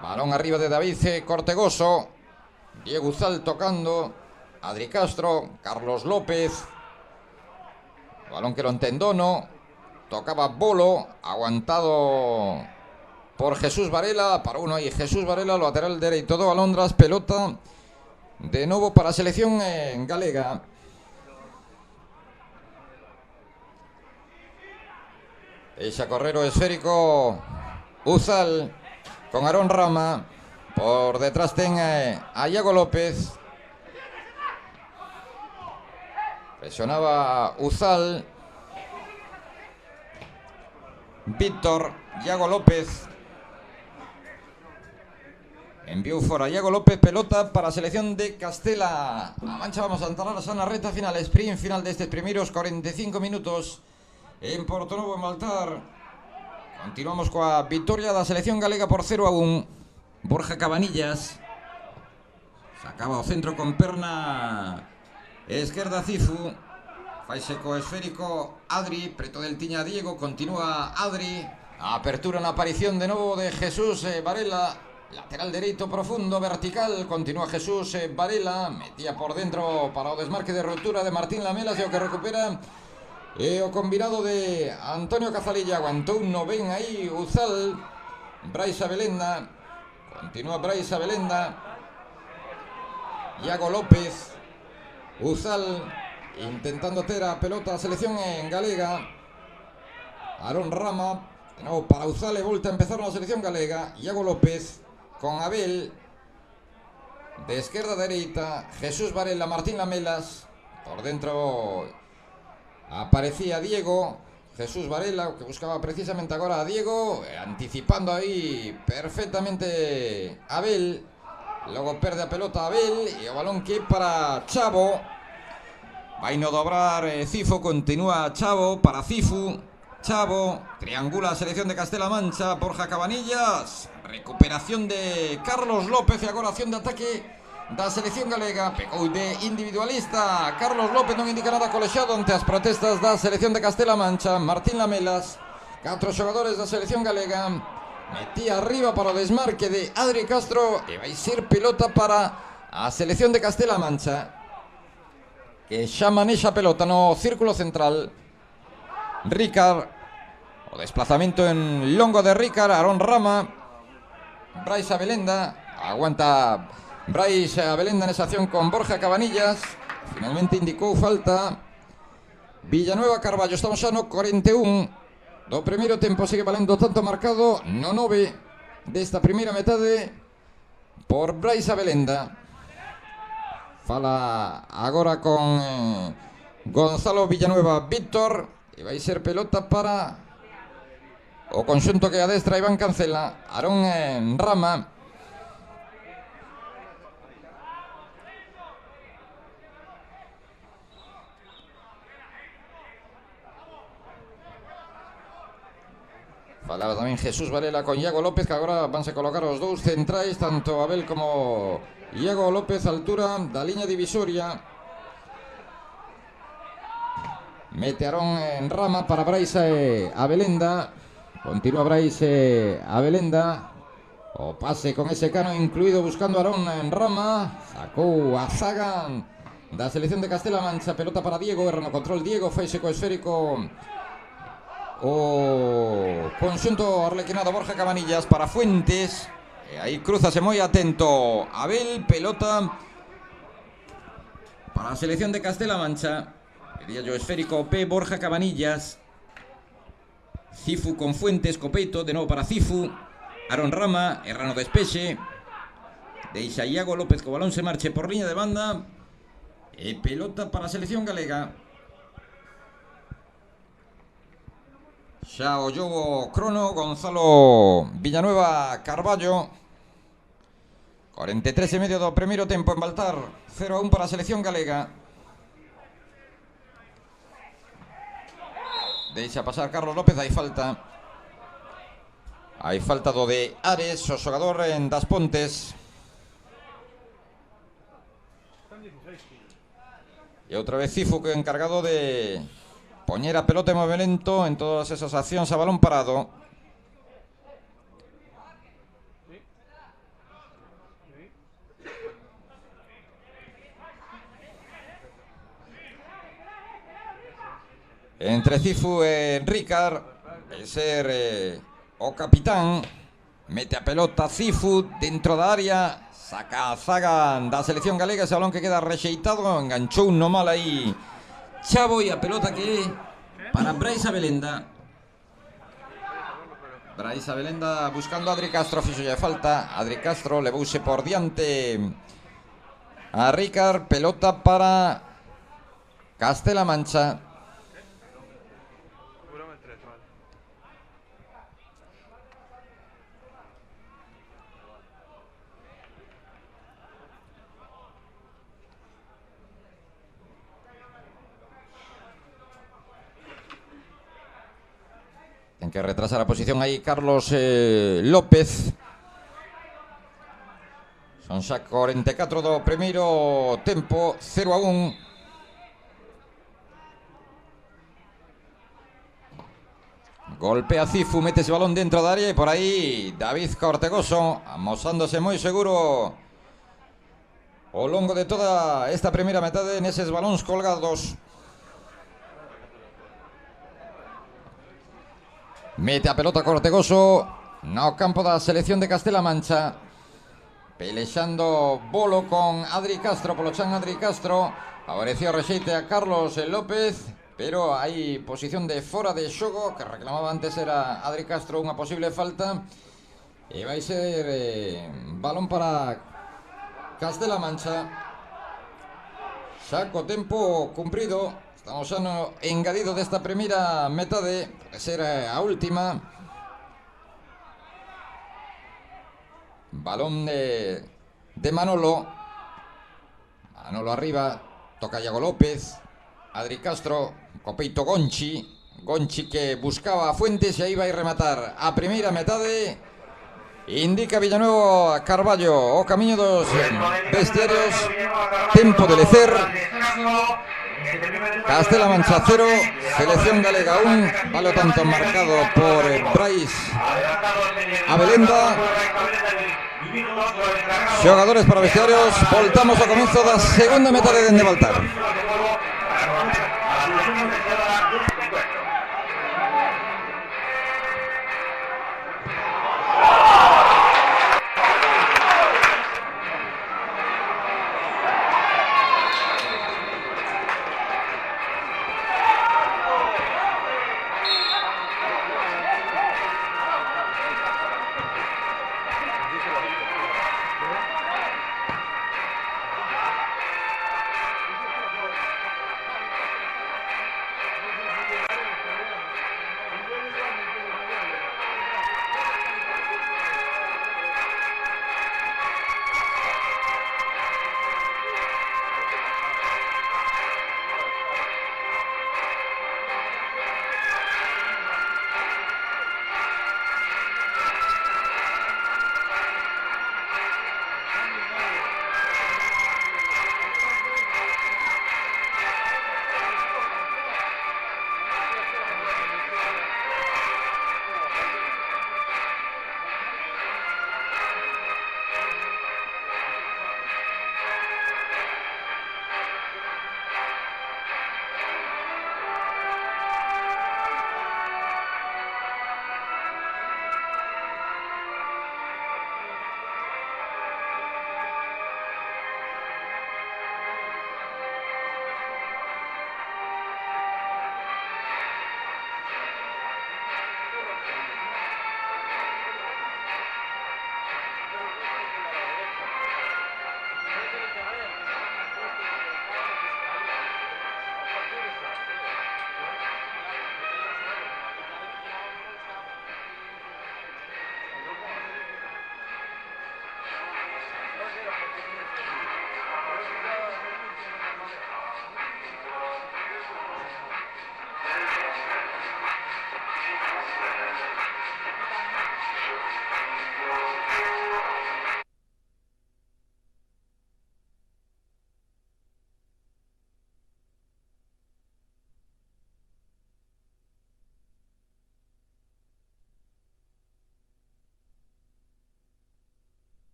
Balón arriba de David Cortegoso. Diego Uzal tocando. Adri Castro. Carlos López. Balón que lo entendono. Tocaba Bolo. Aguantado por Jesús Varela. Para uno ahí Jesús Varela, lateral dereito do Alondras. Pelota de novo para a selección galega. Deixa correr o esférico Uzal con Aarón Rama. Por detrás ten a Iago López. Presionaba Uzal. Víctor, Iago López. Enviou fora Iago López, pelota para a selección de Castela. A Mancha vamos a entrar a na reta final, sprint final destes primeiros 45 minutos en Portonovo, en Baltar. Continuamos coa victoria da selección galega por 0-1. Borja Cabanillas sacaba o centro con perna esquerda Cifu. Faise co esférico Adri, preto del tiña Diego, continúa Adri. A apertura na aparición de novo de Jesús Varela. Lateral dereito profundo, vertical, continúa Jesús Varela, metía por dentro para o desmarque de ruptura de Martín Lamelas e o que recupera o combinado de Antonio Cazalilla. Aguantou no ben aí Uzal. Brais Abelenda, continúa Brais Abelenda. Iago López, Uzal intentando ter a pelota a selección en galega. Aarón Rama, de novo para Uzal e volta a empezar na selección galega. Iago López con Abel, de esquerda a dereita, Jesús Varela, Martín Lamelas, por dentro aparecía Diego, Jesús Varela, que buscaba precisamente agora a Diego, anticipando aí perfectamente Abel, logo perde a pelota Abel, e o balón que para Chavo, vai no dobrar Cifu, continúa Chavo para Cifu, Chavo, triangula a selección de Castela Mancha, Borja Cabanillas, recuperación de Carlos López e agora acción de ataque da selección galega. Pegou de individualista Carlos López, non indica nada colexiado ante as protestas da selección de Castela Mancha. Martín Lamelas, 4 xogadores da selección galega, metía arriba para o desmarque de Adri Castro e vai ser pelota para a selección de Castela Mancha, que xa manexa pelota no círculo central. Ricard, o desplazamento en longo de Ricard. Aarón Rama, Brais Abelenda, aguanta Brais Abelenda nesa acción con Borja Cabanillas. Finalmente indicou falta Villanueva Carballo. Estamos xa no 41 do primeiro tempo, sigue valendo tanto marcado no 9 desta primeira metade por Brais Abelenda. Fala agora con Gonzalo Villanueva Víctor. E vai ser pelota para o conxunto que adestra Iván Cancela. Aarón Rama. Falaba tamén Jesús Varela con Iago López, que agora vanse colocar os dous centrais, tanto Abel como Iago López, a altura da liña divisoria. Mete Aarón Rama para Brais Abelenda. Continúa Brais Abelenda. O pase con ese cano incluído buscando Aarón Rama. Sacou a zaga da selección de Castela Mancha. Pelota para Diego, erra no control Diego. Feixe co esférico o conxunto arlequinado Borja Cabanillas para Fuentes. E aí cruzase moi atento Abel. Pelota para a selección de Castela Mancha. Pedía yo esférico P, Borja Cabanillas. Cifu con Fuentes, copeito, de novo para Cifu. Aarón Rama, erra no despexe. Deixa Iago López, co balón se marche por liña de banda. E pelota para a selección galega. Xa o xogo crono Gonzalo Villanueva Carballo. 43 e medio do primeiro tempo en Baltar. 0-1 para a selección galega. Deixa pasar Carlos López, hai falta. Hai falta do de Ares, o xogador das Pontes. E outra vez Cifu, que é encargado de poñer a pelota en movimento en todas esas accións a balón parado. Entre Cifu e Ricard, de ser o capitán. Mete a pelota Cifu dentro da área, saca a zaga da selección galega. Ese balón que queda rexeitado, enganchou no mal aí Chavo, e a pelota que é para Brais Abelenda. Brais Abelenda buscando a Adri Castro, fixo de falta. Adri Castro levouse por diante a Ricard. Pelota para Castela Mancha. Ten que retrasar a posición aí Carlos López. Son xa 44 do primeiro tempo, 0-1. Golpea Cifu, mete ese balón dentro da área e por aí David Cortegoso amosándose moi seguro ao longo de toda esta primeira metade neses balóns colgados. Mete a pelota Cortegoso no campo da selección de Castela Mancha. Pelexando bolo con Adri Castro, polo chan Adri Castro. Favoreció rexeite a Carlos López, pero hai posición de fora de xogo que reclamaba antes era Adri Castro, unha posible falta. E vai ser balón para Castela Mancha. Xa co tempo cumprido. Estamos xa no engadido desta primeira metade, pode ser a última. Balón de Manolo. Manolo arriba, toca Iago López. Adri Castro, copeito Gonchi. Gonchi que buscaba a Fuentes e aí vai rematar a primeira metade. Indica Villanueva Carballo o camiño dos vestiarios. Tempo de lecer. Castela Mancha 0, selección galega 1, vale tanto marcado por Brais Abelenda. Xogadores para vestiarios, voltamos ao comezo da segunda metade dende Baltar.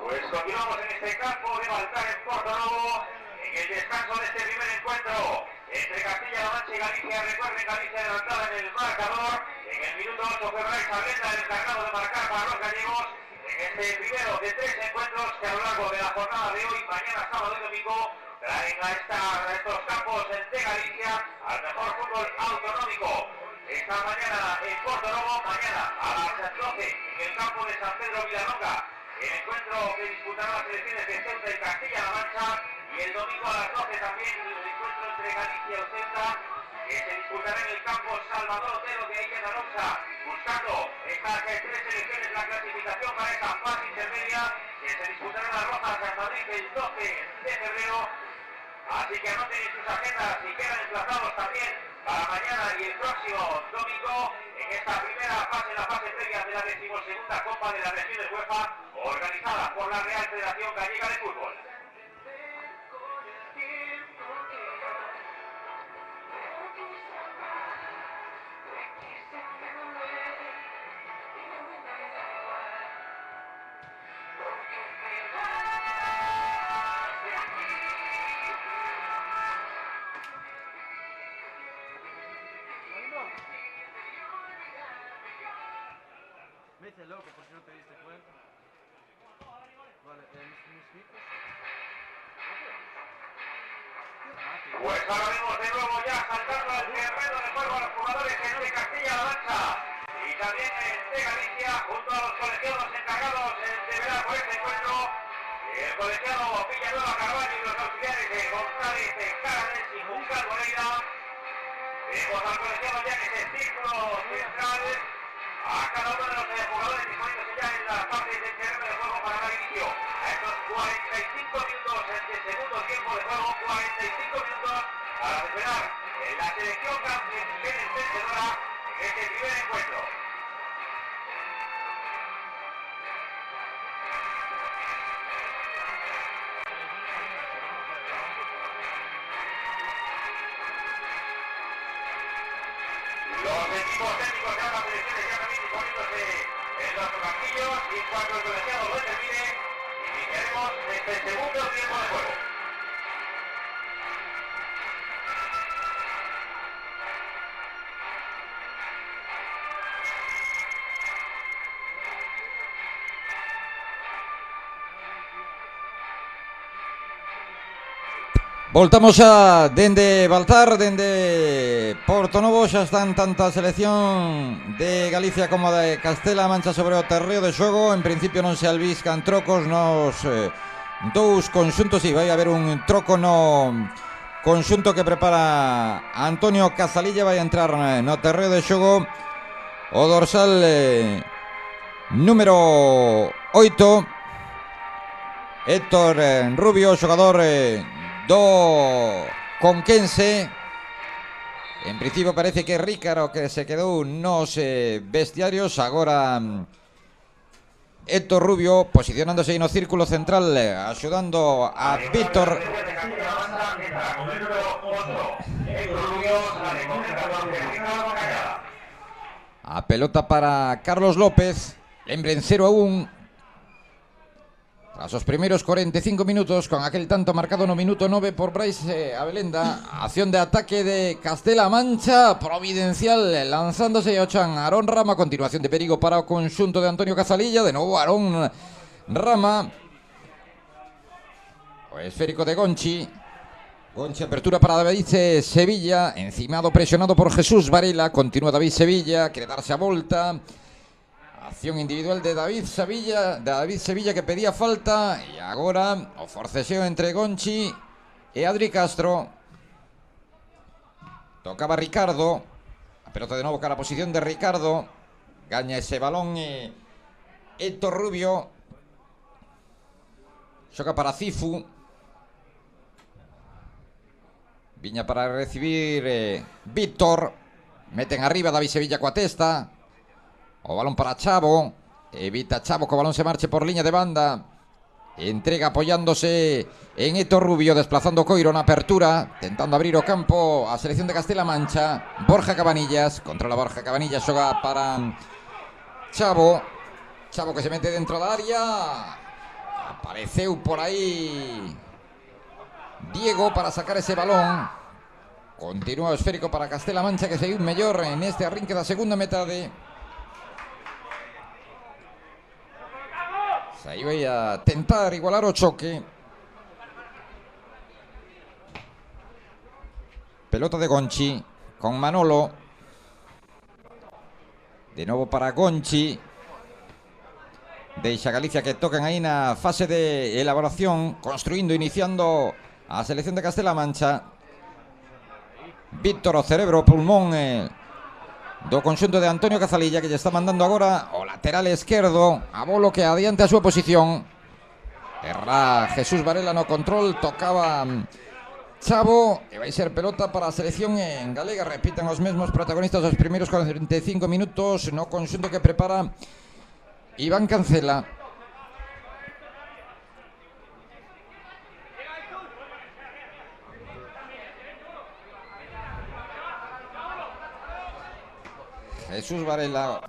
Pues continuamos en este campo de Baltar en Portonovo, en el descanso de este primer encuentro entre Castilla-La Mancha y Galicia. Recuerden, Galicia adelantada en el marcador. En el minuto 8 Febraiz Sablenda, el encargado de marcar para los gallegos en este primero de 3 encuentros que a lo largo de la jornada de hoy, mañana, sábado y domingo, traen a estos campos de Galicia al mejor fútbol autonómico. Esta mañana en Portonovo, mañana a las 12 en el campo de San Pedro Vilanonga, el encuentro que disputarán las selecciones de Ceuta y Castilla-La Mancha, y el domingo a las 12 también el encuentro entre Galicia y Ceuta, que se disputará en el campo Salvador Otero de Illa Alonso, buscando estas 3 selecciones la clasificación para esta fase intermedia, que se disputará en las Rozas de Madrid el 12 de febrero. Así que anoten en sus agendas y quedan emplazados también para mañana y el próximo domingo en esta primera fase, la fase previa de la 12ª Copa de las Regiones UEFA, organizada por la Real Federación Gallega de Fútbol. Me hice loco por si no te diste cuenta. Vale, mis micros. Pues ahora vemos de nuevo ya saltando al terreno de juego a los jugadores de Castilla-La Mancha y también de Galicia, junto a los colegiados encargados de velar por este encuentro, el colegiado Villanueva Carvalho y los auxiliares de González Cárdenas y Juncal Moreira. Tenemos al colegiado ya que es el círculo central. A cada uno de los jugadores disponibles ya en la parte del terreno de juego para dar inicio a estos 45 minutos de segundo tiempo de juego, 45 minutos para esperar en la selección vencedora en este primer encuentro. Los equipos técnicos de ambas selecciones ya también disponiéndose en los banquillos y cuando el colegiado lo termine, iniciaremos este segundo tiempo de juego. Voltamos xa dende Baltar, dende Portonovo. Xa están tanto a selección de Galicia como de Castela-A Mancha sobre o terreo de xogo. En principio non se albiscan trocos nos dous conxuntos. E vai haber un troco no conxunto que prepara Antonio Cazalilla. Vai entrar no terreo de xogo o dorsal número 8, Héctor Rubio, xogador do Conquense. En principio parece que Rícaro que se quedou nos vestiarios. Agora Héctor Rubio posicionándose aí no círculo central, axudando a Víctor. A pelota para Carlos López. Lembren 0-1 tras os primeiros 45 minutos, con aquel tanto marcado no minuto 9 por Brais Abelenda. Acción de ataque de Castela-A Mancha, providencial, lanzándose ao chan Aarón Rama. Continuación de perigo para o conxunto de Antonio Cazalilla. De novo Aarón Rama. O esférico de Gonchi. Gonchi, apertura para David Sevilla, encimado, presionado por Jesús Varela. Continúa David Sevilla, quere darse a volta. Acción individual de David Sevilla que pedía falta. E agora o forceseo entre Gonchi e Adri Castro. Tocaba Ricardo. A pelota de novo cara a posición de Ricardo. Gaña ese balón Héctor Rubio. Xoca para Cifu. Viña para recibir Víctor. Meten arriba David Sevilla coa testa. O balón para Chavo. Evita Chavo que o balón se marche por liña de banda. Entrega apoyándose en Héctor Rubio, desplazando Coiro na apertura, tentando abrir o campo a selección de Castela-A Mancha. Borja Cabanillas, controla Borja Cabanillas, xoga para Chavo. Chavo que se mete dentro da área. Apareceu por aí Diego para sacar ese balón. Continúa o esférico para Castela-A Mancha, que seguiu mellor en este arrinque da segunda metade. Aí vai a tentar igualar o choque. Pelota de Gonchi con Manolo. De novo para Gonchi. Deixa Galicia que tocan aí na fase de elaboración, construindo, iniciando a selección de Castela-A Mancha. Víctor, o cerebro, pulmón do conxunto de Antonio Cazalilla, que lle está mandando agora o lateral esquerdo a Bolo, que adiante a súa posición. Erra Jesús Varela no control, tocaba Chavo e vai ser pelota para a selección en galega. Repitan os mesmos protagonistas dos primeiros 45 minutos no conxunto que prepara Iván Cancela. Jesús Varela.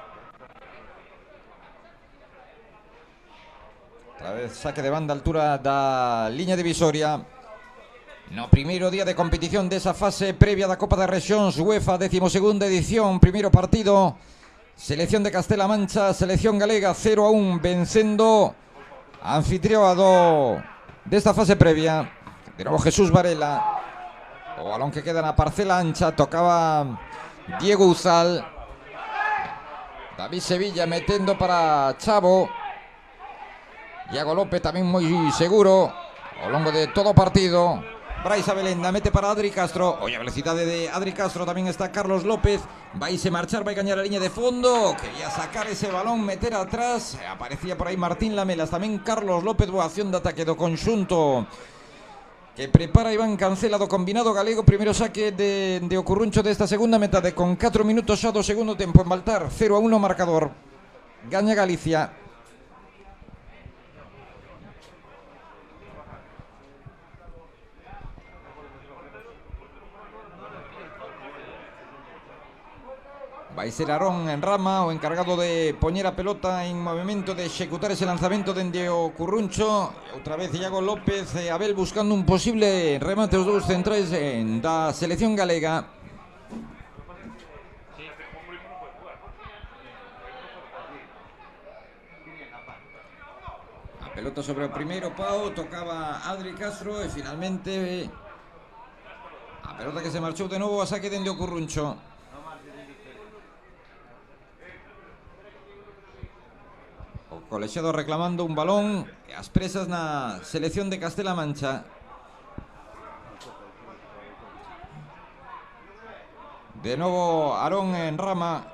Otra vez saque de banda, altura da liña divisoria. No primeiro día de competición desa fase previa da Copa das Rexións UEFA, 12ª edición, primeiro partido. Selección de Castela-A Mancha, selección galega, 0-1, vencendo a anfitrioa desta fase previa. De novo Jesús Varela. O balón que queda na parcela ancha, tocaba Diego Uzal. David Sevilla metendo para Chavo. Iago López tamén moi seguro ao longo de todo o partido. Brais Abelenda, mete para Adri Castro. Oye, a velocidade de Adri Castro tamén está Carlos López. Vaise marchar, vai gañar a liña de fondo. Quería sacar ese balón, meter atrás. Aparecía por aí Martín Lamelas, tamén Carlos López. Boa acción de ataque do conxunto que prepara Iván Cancela do combinado galego. Primeiro saque de o Curruncho desta segunda metade, con 4 minutos xa do segundo tempo en Baltar. 0-1 marcador. Gaña Galicia. Vai ser Arón en Rama o encargado de poñer a pelota en movimento, de executar ese lanzamento dende o Curruncho. Outra vez Iago López e Abel buscando un posible remate os dous centrais da selección galega. A pelota sobre o primeiro pau, tocaba Adri Castro e finalmente a pelota que se marchou de novo a saque dende o Curruncho. O colexiado reclamando un balón e as presas na selección de Castela Mancha. De novo Arón en Rama.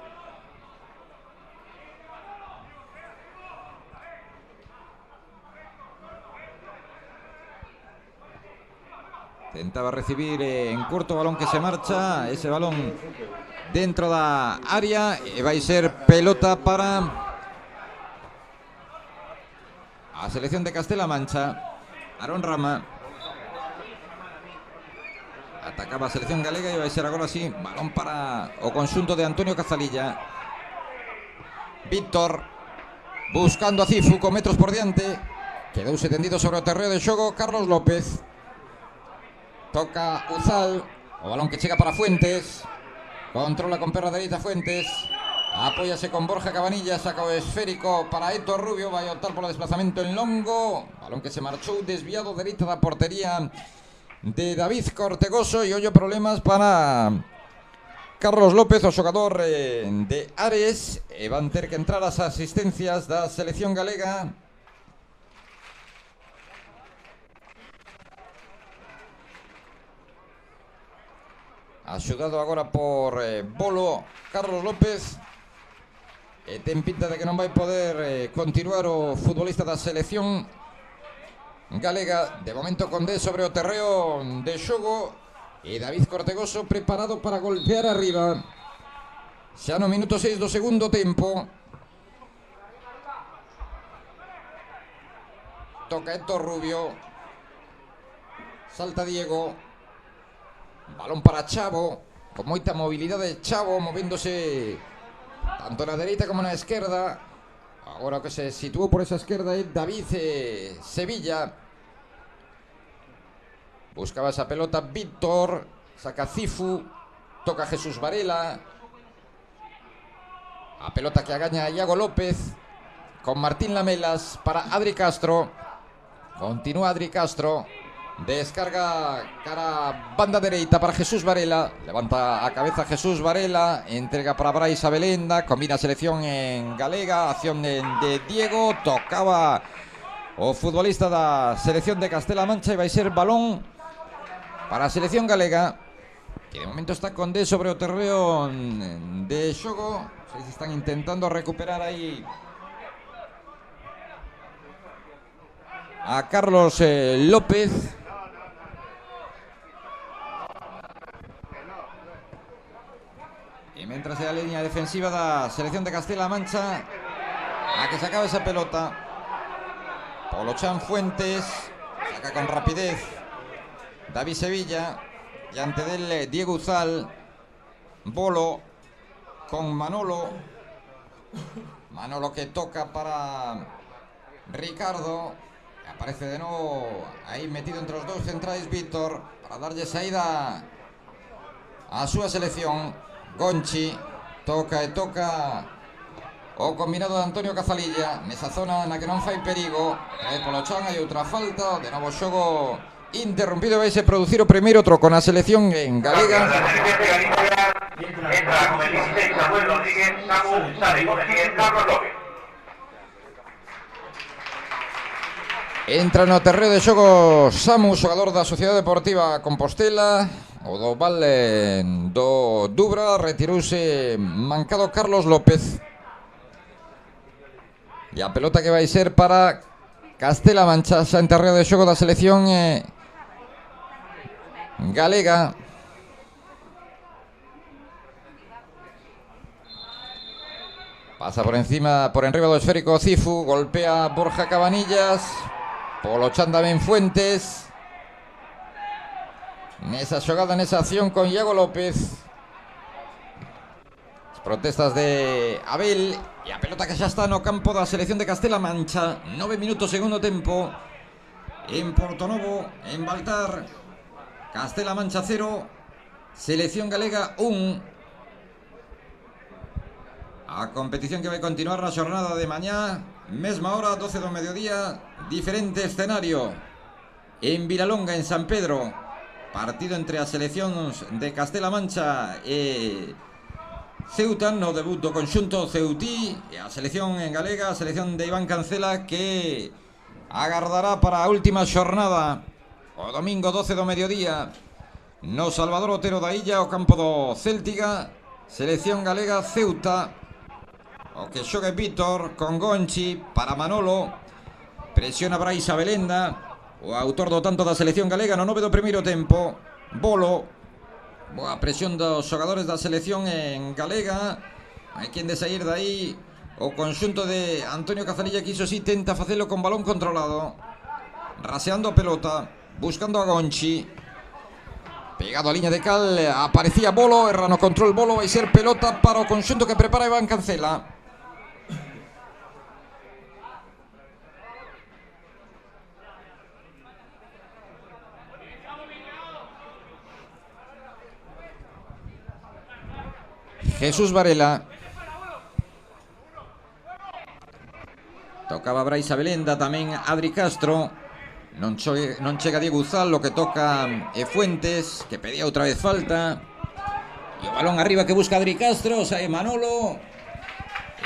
Tentaba recibir en curto, balón que se marcha. Ese balón dentro da área e vai ser pelota para a selección de Castela Mancha. Arón Rama atacaba a selección galega e vai ser agora así balón para o conxunto de Antonio Cazalilla. Víctor buscando a Cifu con metros por diante, quedouse tendido sobre o terreo de xogo. Carlos López toca Uzal, o balón que chega para Fuentes, controla con perna dereita Fuentes. Apóyase con Borja Cabanilla, saca o esférico para Héctor Rubio, vai optar polo desplazamento en longo, balón que se marchou desviado dereita da portería de David Cortegoso. E ollo problemas para Carlos López, o xogador de Ares, e van ter que entrar as asistencias da selección galega. Axudado agora por Bolo, Carlos López. Ten pinta de que non vai poder continuar o futbolista da selección galega. De momento Condé sobre o terreo de xogo e David Cortegoso preparado para golpear arriba. Xa no minuto 6 do segundo tempo. Toca Héctor Rubio. Salta Diego. Balón para Chavo, con moita mobilidade. Chavo movéndose tanto na dereita como na esquerda. Agora que se situou por esa esquerda é David Sevilla. Buscaba esa pelota Víctor, saca Cifu, toca Jesús Varela. A pelota que agaña Iago López con Martín Lamelas para Adri Castro. Continúa Adri Castro. Descarga cara banda dereita para Jesús Varela. Levanta a cabeza Jesús Varela. Entrega para Brais Abelenda. Combina selección en galega. Acción de Diego. Tocaba o futbolista da selección de Castela Mancha. E vai ser balón para a selección galega, que de momento está Condé sobre o terreo de xogo. Se están intentando recuperar aí a Carlos López. E mentras é a línea defensiva da selección de Castela Mancha a que sacaba esa pelota. Polo Chan Fuentes saca con rapidez David Sevilla e ante del Diego Uzal. Bolo con Manolo que toca para Ricardo. Aparece de novo aí metido entre os dous centrais Víctor para darlle saída a súa selección. Gonchi toca e toca o combinado de Antonio Cazalilla nesa zona na que non fai perigo. Polo Chan hai outra falta. De novo xogo interrumpido. Vai se producir o primeiro troco na selección en galega. Entra con el 16 Samuel Rodríguez, Samu sale con el 10 Carlos López. Entra no terreo de xogo Samu, xogador da Sociedade Deportiva Compostela. O do vale do Dubra retirouse mancado Carlos López. E a pelota que vai ser para Castela Mancha, xa en terreo de xogo da selección galega. Pasa por encima, por enriba do esférico Cifu, golpea Borja Cabanillas, polo chanda ben Fuentes. Nesa xogada, nesa acción con Iago López. As protestas de Abel e a pelota que xa está no campo da selección de Castela Mancha. 9 minutos segundo tempo en Portonovo, en Baltar. Castela Mancha 0, selección galega 1. A competición que vai continuar na xornada de mañá, mesma hora, 12 do mediodía, diferente escenario. En Vilalonga, en San Pedro, partido entre as seleccións de Castela Mancha e Ceuta, no debut do conxunto ceutí, e a selección en galega, a selección de Iván Cancela, que agardará para a última xornada, o domingo 12 do mediodía, no Salvador Otero da Illa, o campo do Céltiga. Selección galega Ceuta. O que xogue Vítor con Gonchi para Manolo. Presiona Brais Abelenda, o autor do tanto da selección galega no 9 do primeiro tempo. Bolo. Boa presión dos xogadores da selección en galega. Hai quen de sair dai. O conxunto de Antonio Cazanilla que iso sí tenta facelo con balón controlado, raseando a pelota, buscando a Gonchi. Pegado a liña de cal, aparecía Bolo, erra no control Bolo, vai ser pelota para o conxunto que prepara Iván Cancela. Jesús Varela. Tocaba Brais Abelenda, tamén Adri Castro. Non chega Diego Uzal, lo que toca Fuentes, que pedía outra vez falta. E o balón arriba que busca Adri Castro, sae Manolo.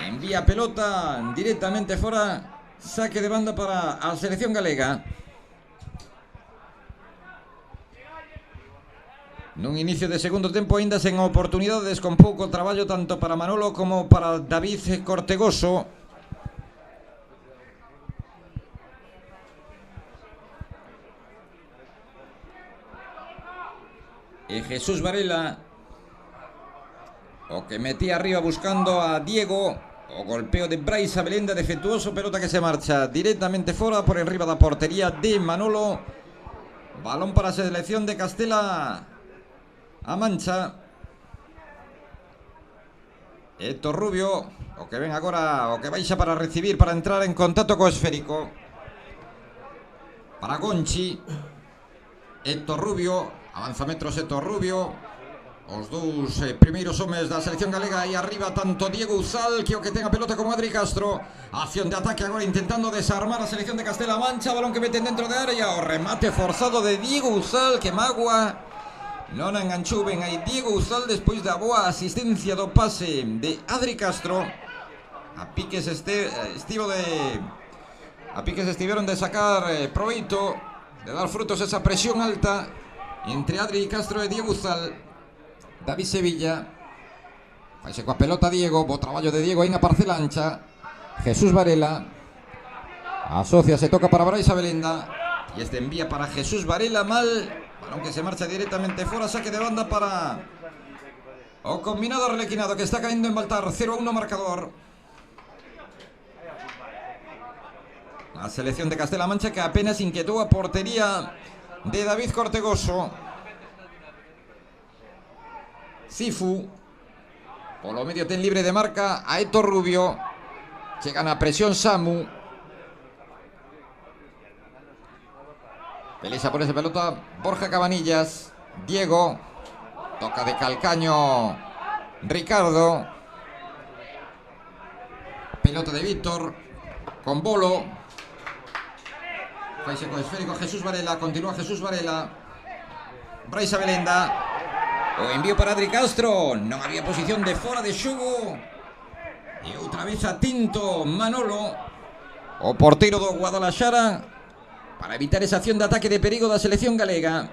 Envía pelota directamente fora. Saque de banda para a selección galega. Nun inicio de segundo tempo aínda sen oportunidades, con pouco traballo tanto para Manolo como para David Cortegoso. E Jesús Varela, o que metía arriba buscando a Diego. O golpeo de Brais Abelenda, defectuoso, pelota que se marcha directamente fora por enriba da portería de Manolo. Balón para a selección de Castela a Mancha. Héctor Rubio, o que ven agora, o que baixa para recibir, para entrar en contacto co esférico. Para Gonchi. Héctor Rubio, avanza metros Héctor Rubio. Os dous primeiros homes da selección galega. Aí arriba tanto Diego Uzal, que o que ten a pelota, como Adri Castro. Acción de ataque agora intentando desarmar a selección de Castela Mancha. Balón que meten dentro de área. O remate forzado de Diego Uzal, que magua. Non enganchou ben aí Diego Uzal despois da boa asistencia do pase de Adri Castro. A piques estiveron de sacar proveito, de dar frutos esa presión alta entre Adri Castro e Diego Uzal. David Sevilla. Faise coa pelota Diego, bo traballo de Diego aí na parcela ancha. Jesús Varela. Asocia, se toca para Brais Abelenda. E este envía para Jesús Varela, mal. Balón que se marcha directamente fora, saque de banda para o combinado arlequinado, que está caendo en Baltar. 0-1 marcador. La selección de Castela Mancha, que apenas inquietó a portería de David Cortegoso. Cifu. Polo medio ten libre de marca a Héctor Rubio. Chegan a presión Samu. Pelea por esa pelota Borja Cabanillas. Diego. Toca de calcaño Ricardo. Pelota de Víctor con Bolo. Faise co esférico Jesús Varela. Continúa Jesús Varela. Brais Abelenda. O envío para Adri Castro. Non había posición de fora de xogo. E outra vez a tinto Manolo, o porteiro do Guadalajara. para evitar esa acción de ataque de perigo da selección galega,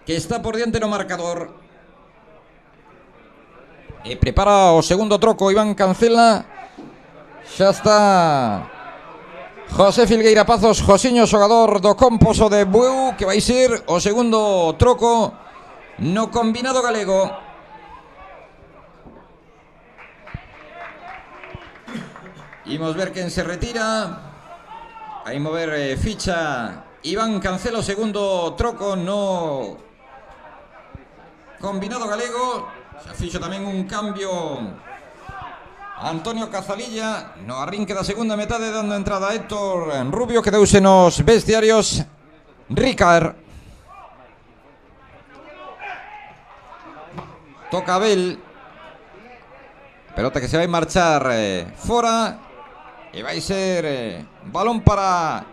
que está por diante no marcador. E prepara o segundo troco Iván Cancela. Xa está José Filgueira Pazos, Josiño, xogador do Composo de Bueu, que vai ser o segundo troco no combinado galego. Imos ver quen se retira. Aí mover ficha Iván Cancela, o segundo troco no combinado galego. Xa fixo tamén un cambio Antonio Cazalilla no arrinque da segunda metade, dando entrada a Héctor Rubio, que deuse nos vestiarios Ricard. Toca Abel. Pelota que se vai marchar fora. E vai ser balón para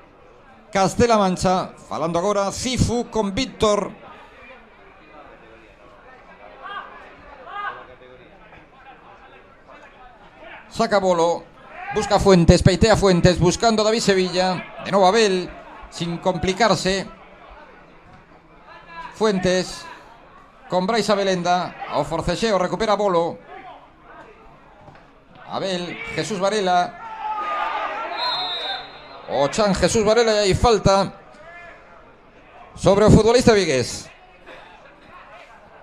Castela Mancha. Falando agora Cifu con Víctor. Saca Bolo, busca Fuentes, peitea Fuentes, buscando a David Sevilla. De nuevo Abel, sin complicarse. Fuentes con Brais Abelenda. Ao forcexeo, recupera Bolo. Abel, Jesús Varela. O Chan, Jesús Varela, e hai falta sobre o futbolista vigués.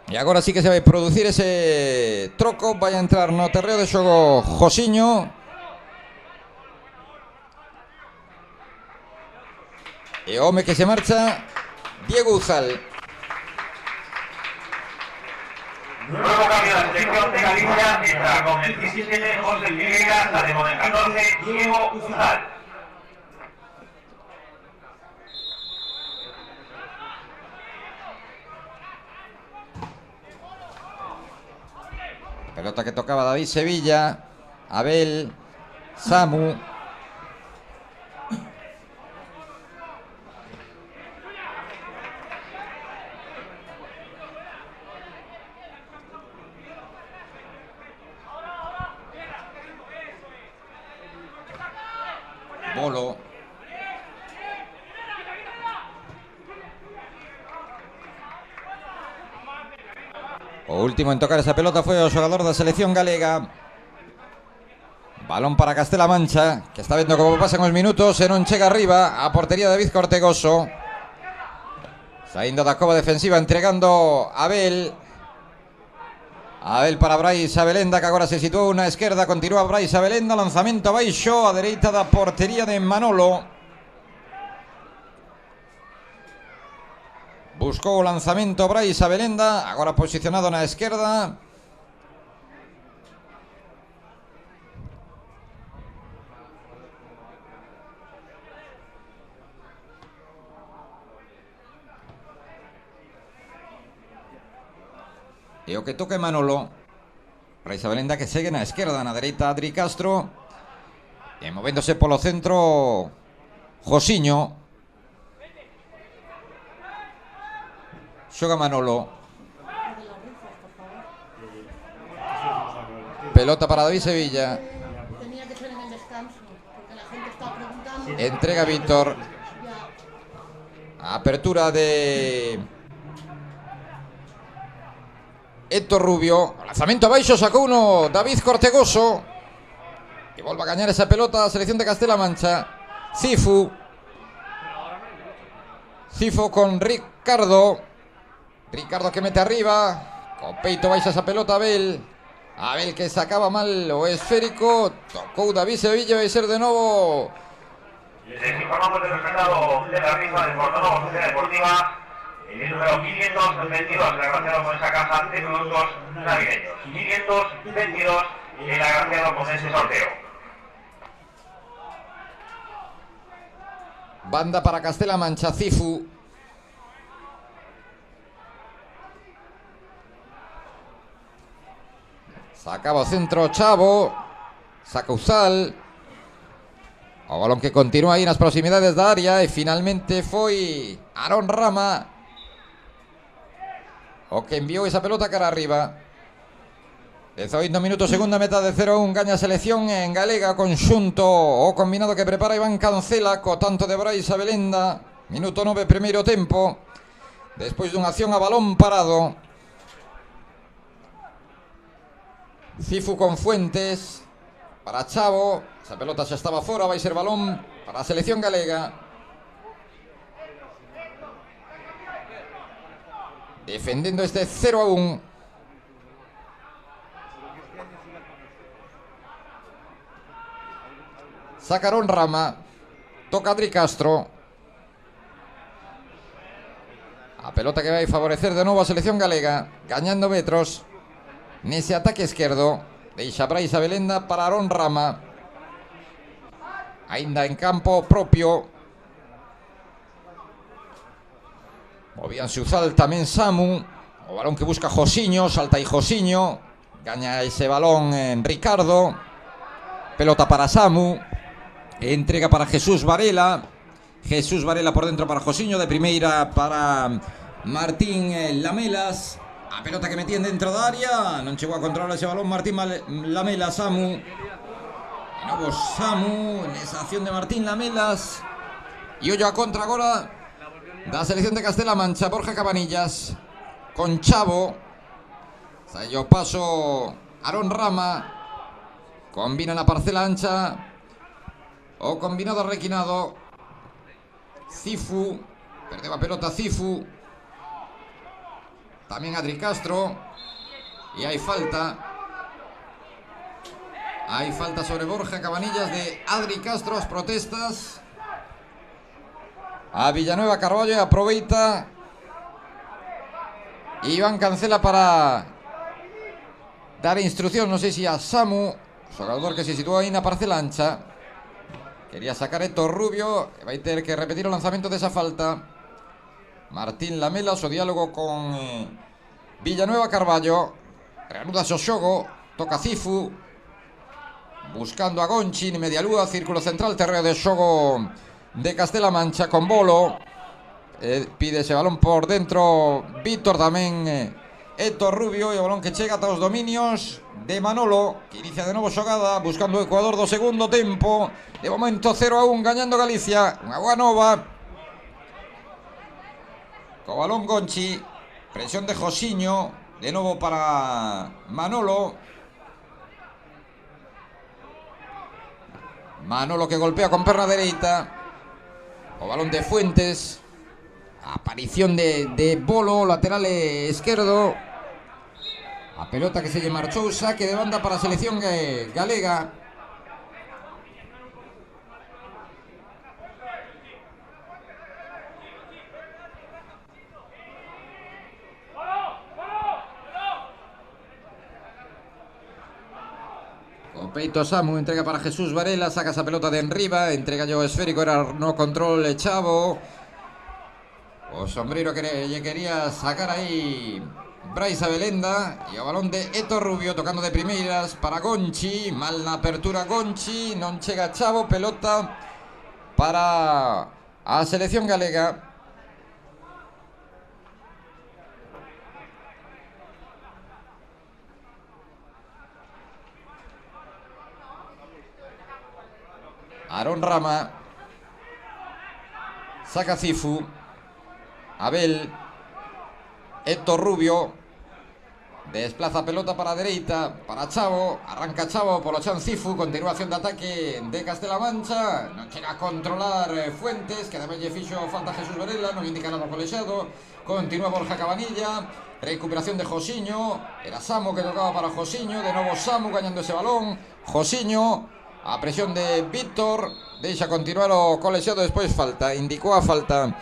E agora sí que se vai producir ese troco. Vai a entrar no terreo de xogo Josiño. E o home que se marcha, Diego Uzal. Nuevo cambio de selección de Galicia. Entra con el 17 José Figueira, la de con el 14 Diego Uzal. Pelota que tocaba David Sevilla. Abel, Samu. Bolo. O último en tocar esa pelota foi o xogador da selección galega. Balón para Castela Mancha, que está vendo como pasan os minutos e non chega arriba a portería de David Cortegoso. Saindo da cova defensiva, entregando Abel. Abel para Brais Abelenda, que agora se situou na esquerda. Continúa Brais Abelenda, lanzamento abaixo a dereita da portería de Manolo. Buscou o lanzamento Brais Abelenda, agora posicionado na esquerda. E o que toca é Manolo. Brais Abelenda, que segue na esquerda, na dereita Adri Castro. E movéndose polo centro Josiño. Xoga Manolo. Pelota para David Sevilla. Tenía que ser en el descanso, porque la gente está preguntando. Entrega Víctor. Apertura de Héctor Rubio. Lanzamento abaixo, sacou uno David Cortegoso. E volve a gañar esa pelota a selección de Castela Mancha. Cifu. Cifu con Ricardo. Ricardo que mete arriba. Con peito baixa esa pelota Abel. Abel que sacaba mal o esférico. Tocou David Sevilla. Vai ser de novo. Les informamos del resultado de la rifa del Portonovo Sociedad Deportiva. El número 522, el agraciado con esa caja de productos navideños. 522, el agraciado con ese sorteo. Banda para Castela Mancha, Cifu. Sacaba o centro Chavo. Saca Uzal. O balón que continúa aí nas proximidades da área. E finalmente foi Aarón Rama o que enviou esa pelota cara arriba. 18 minutos, segunda metade, 0-1, gaña a selección en galega, conxunto o combinado que prepara Iván Cancela co tanto de Brais Abelenda. Minuto 9, primeiro tempo, despois dunha acción a balón parado. Cifu con Fuentes para Chavo, esa pelota xa estaba fora, vai ser balón para a selección galega. Defendendo este 0-1. Saca Aarón Rama, toca Adri Castro. A pelota que vai favorecer de novo a selección galega, gañando metros nese ataque esquerdo. Deixa Brais Abelenda para Aarón Rama, aínda en campo propio. Movían Xuzal, tamén Samu. O balón que busca Josiño, salta aí Josiño, gaña ese balón en Ricardo. Pelota para Samu, entrega para Jesús Varela. Jesús Varela por dentro para Josiño, de primeira para Martín Lamelas. A pelota que metían dentro da área, non chegou a controlar ese balón Martín Lamelas. Samu, de novo Samu nesa acción de Martín Lamelas. E ollo a contra agora da selección de Castela Mancha, Borja Cabanillas con Chavo. Saiu o paso Aarón Rama, combina na parcela ancha o combinado requinado. Cifu, perdeu a pelota Cifu, tamén Adri Castro, e hai falta sobre Borja Cabanillas de Adri Castro. As protestas a Villanueva Carballo, aproveita Iván Cancela para dar instrucción, non sei se a Samu, xogador que se sitúa aí na parcela ancha. Quería sacar Héctor Rubio, que vai ter que repetir o lanzamento desa falta. Martín Lamelas, o diálogo con Villanueva Carballo. Reanuda o xogo, toca Cifu, buscando a Gonchi, en media lúa, círculo central, terreo de xogo de Castela Mancha con Bolo. Pide ese balón por dentro Víctor, tamén Héctor Rubio, e o balón que chega ata os dominios de Manolo, que inicia de novo xogada, buscando o Ecuador do segundo tempo. De momento 0-1, gañando Galicia. Unha boa nova. Co balón Gonchi, presión de Josiño, de novo para Manolo. Manolo que golpea con perna dereita. O balón de Fuentes. Aparición de Bolo, lateral esquerdo. A pelota que se lle marchou, saque de banda para a selección galega. Con peito Samu, entrega para Jesús Varela, saca esa pelota de enriba, entrega yo esférico, era no control Chavo. O sombreiro que lle quería sacar aí Brais Abelenda, e o balón de Héctor Rubio tocando de primeiras para Gonchi. Mal na apertura Gonchi, non chega Chavo, pelota para a selección galega. Aarón Rama, saca Cifu, Abel, Héctor Rubio, desplaza pelota para a dereita, para Chavo, arranca Chavo polo chan Cifu, continuación de ataque de Castela Mancha, non chega a controlar Fuentes, que además lle fixo falta Jesús Varela, non indica nada colexado, continúa Borja Cabanilla, recuperación de Josiño, era Samu que tocaba para Josiño, de novo Samu gañando ese balón, Josiño, a presión de Víctor, deixa continuar o colexado, despois falta, indicou a falta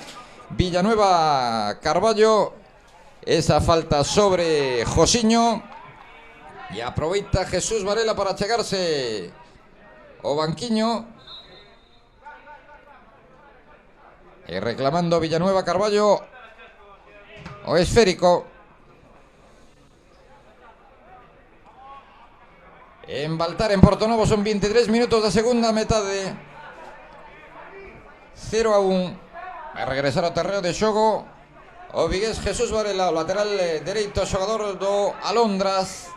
Villanueva Carballo, esa falta sobre Josiño, e aproveita Jesús Varela para chegarse o banquiño, e reclamando Villanueva Carballo o esférico. En Baltar, en Portonovo, son 23 minutos da segunda metade. 0-1. Vai regresar ao terreo de xogo o vigués Jesús Varela, o lateral dereito, xogador do Alondras.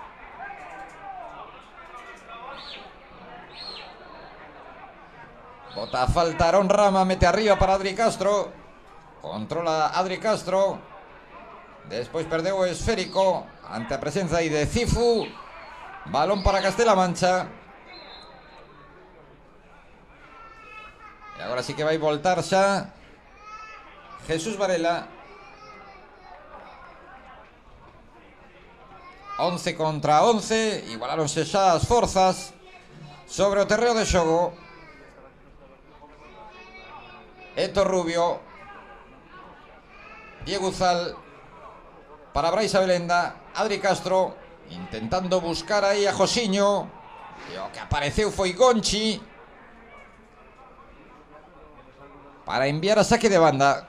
Bota falta Aaron Rama, mete arriba para Adri Castro. Controla Adri Castro. Despois perdeu o esférico ante a presenza aí de Cifu. Balón para Castela Mancha. E agora sí que vai voltar xa Jesús Varela. 11 contra 11. Igualaronse xa as forzas sobre o terreo de xogo. Héctor Rubio. Diego Uzal para Braisa Belenda. Adri Castro intentando buscar aí a Josiño. E o que apareceu foi Gonchi para enviar a saque de banda.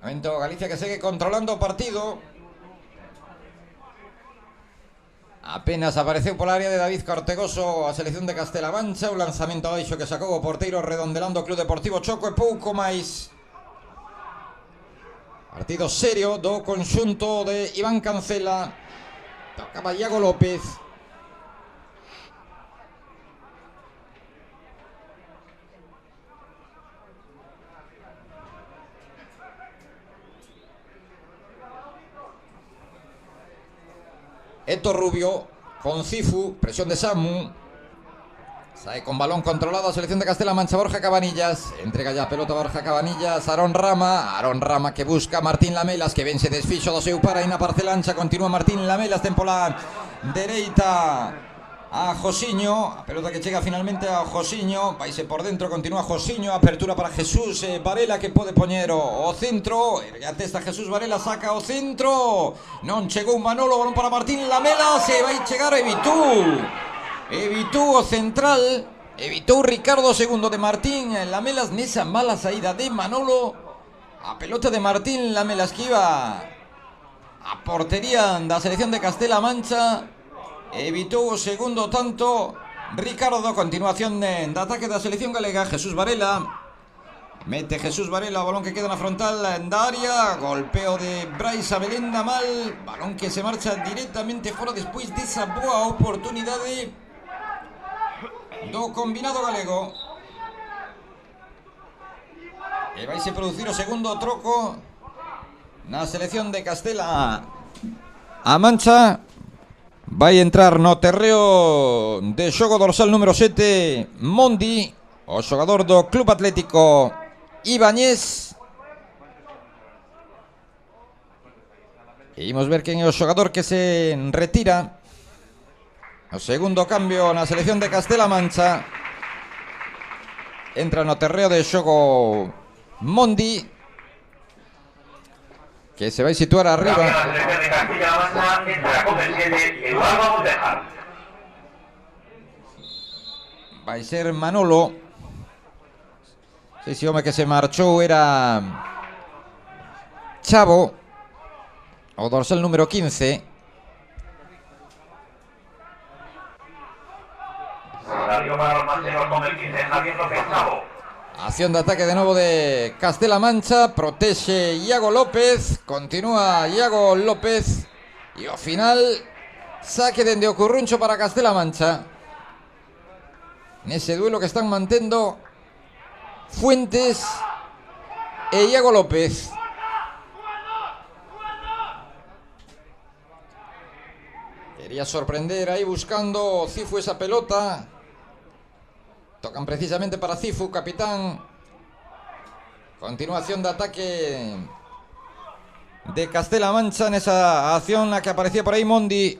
Momento Galicia que segue controlando o partido. Apenas apareceu pola área de David Cortegoso a selección de Castela Mancha. Un lanzamento abaixo que sacou o porteiro redondelando o Club Deportivo Choco e pouco máis. Partido serio do conxunto de Iván Cancela. Tocaba Iago López. Héctor Rubio con Cifu, presión de Samu. Sae con balón controlado a selección de Castela Mancha. Borja Cabanillas, entrega ya pelota Borja Cabanillas. Aaron Rama que busca Martín Lamelas, que vence desfixo do seu para aí na parcela ancha. Continúa Martín Lamelas, tempola dereita a Josiño. A pelota que chega finalmente a Josiño. Vaise por dentro, continúa Josiño. Apertura para Jesús Varela, que pode poñer o centro. Ergue a testa Jesús Varela, saca o centro. Non chegou Manolo, balón para Martín Lamelas. E vai chegar Evitou o central. Evitou Ricardo segundo de Martín Lamelas nesa mala saída de Manolo. A pelota de Martín Lamelas que iba a portería da selección de Castela Mancha. Evitou o segundo tanto Ricardo. Continuación de ataque da selección galega. Jesús Varela. Mete Jesús Varela, balón que queda na frontal da área. Golpeo de Braisa Belenda mal. Balón que se marcha directamente fora despois desa boa oportunidade do combinado galego. E vaise producir o segundo troco na selección de Castela a Mancha. Vai entrar no terreo de xogo dorsal número 7 Mondi, o xogador do Club Atlético Ibáñez. E imos ver quen é o xogador que se retira. O segundo cambio na selección de Castela Mancha. Entra no terreo de xogo Mondi, que se vai situar arriba. Vai ser Manolo. Ese home que se marchou era Chavo, o dorsal número 15. Acción de ataque de nuevo de Castela Mancha. Protege Iago López. Continúa Iago López. Y ao final saque dende o Curruncho para Castela Mancha. Nese duelo que están mantendo Fuentes e Iago López. Quería sorprender ahí buscando Cifu esa pelota. Tocan precisamente para Cifu, capitán. Continuación de ataque de Castela Mancha en esa acción la que aparecía por ahí Mondi.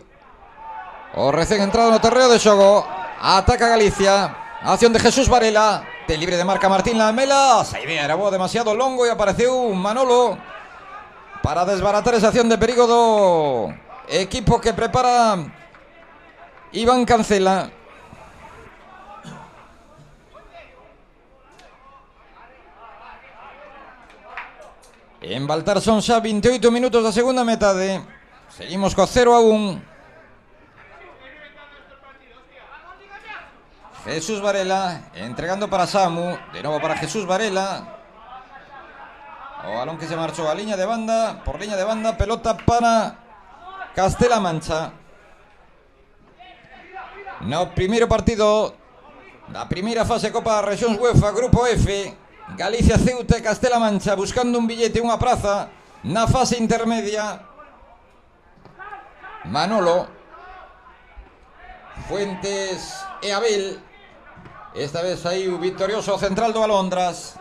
O recién entrado no terreo de xogo. Ataca Galicia. Acción de Jesús Varela. De libre de marca Martín Lamelas. A idea era boa, demasiado longo, e apareceu Manolo para desbaratar esa acción de perigo do equipo que prepara Iván Cancela. En Baltar son xa 28 minutos da segunda metade. Seguimos co 0-1. Jesús Varela entregando para Samu. De novo para Jesús Varela. O balón que se marchou a liña de banda. Por liña de banda, pelota para Castela Mancha. No primeiro partido da primeira fase Copa das Rexións UEFA, Grupo F. Galicia, Ceuta e Castela Mancha buscando un billete, unha praza na fase intermedia. Manolo, Fuentes e Abel. Esta vez aí o victorioso central do Alondras.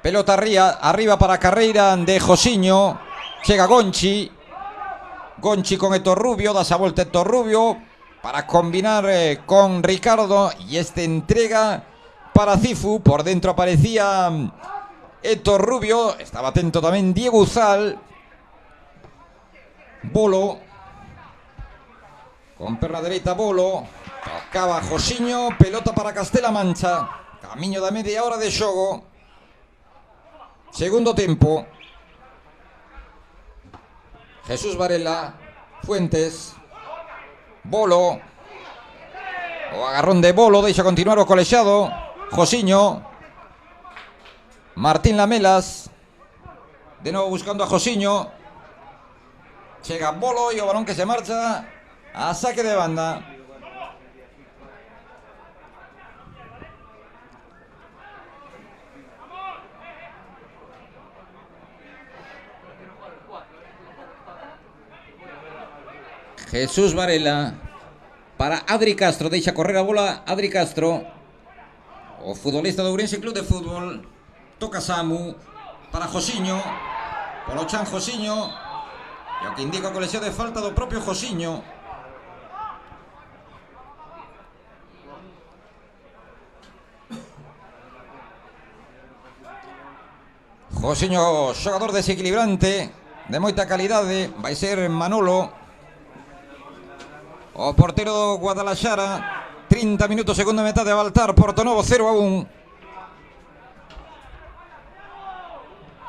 Pelota arriba para a carreira de Josiño. Chega Gonchi. Gonchi con Héctor Rubio, das a volta Héctor Rubio para combinar con Ricardo, y este entrega para Cifu. Por dentro aparecía Héctor Rubio, estaba atento tamén Diego Uzal. Bolo con perna dereita, Bolo tocaba Josiño, pelota para Castela Mancha, camiño da media hora de xogo, segundo tempo. Jesús Varela, Fuentes, Bolo, o agarrón de Bolo, deixa continuar o colexado. Josiño, Martín Lamelas, de novo buscando a Josiño. Chega Bolo e o balón que se marcha a saque de banda. Jesús Varela para Adri Castro, deixa correr a bola Adri Castro, o futbolista do Ourense Club de Fútbol. Toca Samu para Josiño, polo chan Josiño, e o que indica a colección de falta do propio Josiño. Josiño, xogador desequilibrante, de moita calidade. Vai ser Manolo o portero do Guadalajara. 30 minutos, segunda metade a Baltar, Portonovo 0-1.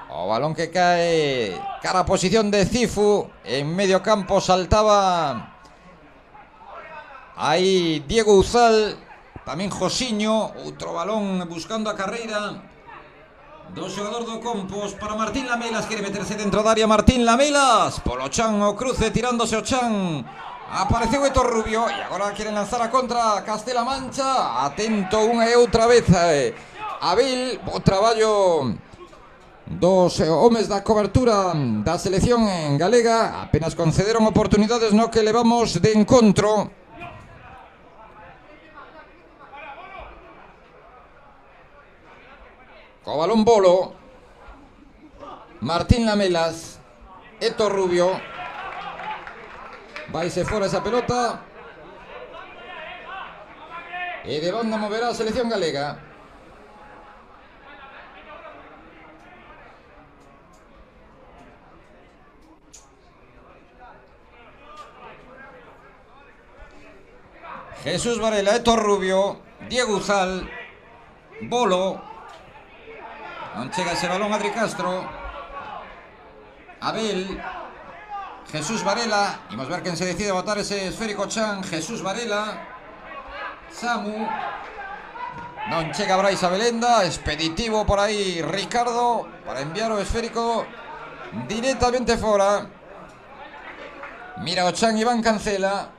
O balón que cae cara a posición de Cifu. En medio campo saltaba aí Diego Uzal, tamén Josiño. Outro balón buscando a carreira do xogador do Compos para Martín Lamelas. Quere meterse dentro da área Martín Lamelas, polo chan o cruce, tirándose o chan. Apareceu Héctor Rubio e agora queren lanzar a contra Castela Mancha. Atento unha e outra vez Abel. Bo traballo dos homes da cobertura da selección en galega. Apenas concederon oportunidades no que levamos de encontro. Co balón Bolo, Martín Lamelas, Héctor Rubio. Vaise fora esa pelota e de banda moverá a selección galega. Jesús Varela, Héctor Rubio, Diego Uzal, Bolo. Non chega ese balón Adri Castro. Abel, Jesús Varela. Imos ver quen se decide a botar ese esférico chan. Jesús Varela, Samu. Non chega Brais Abelenda. Expeditivo por aí Ricardo para enviar o esférico directamente fora. Mira o chan Iván Cancela.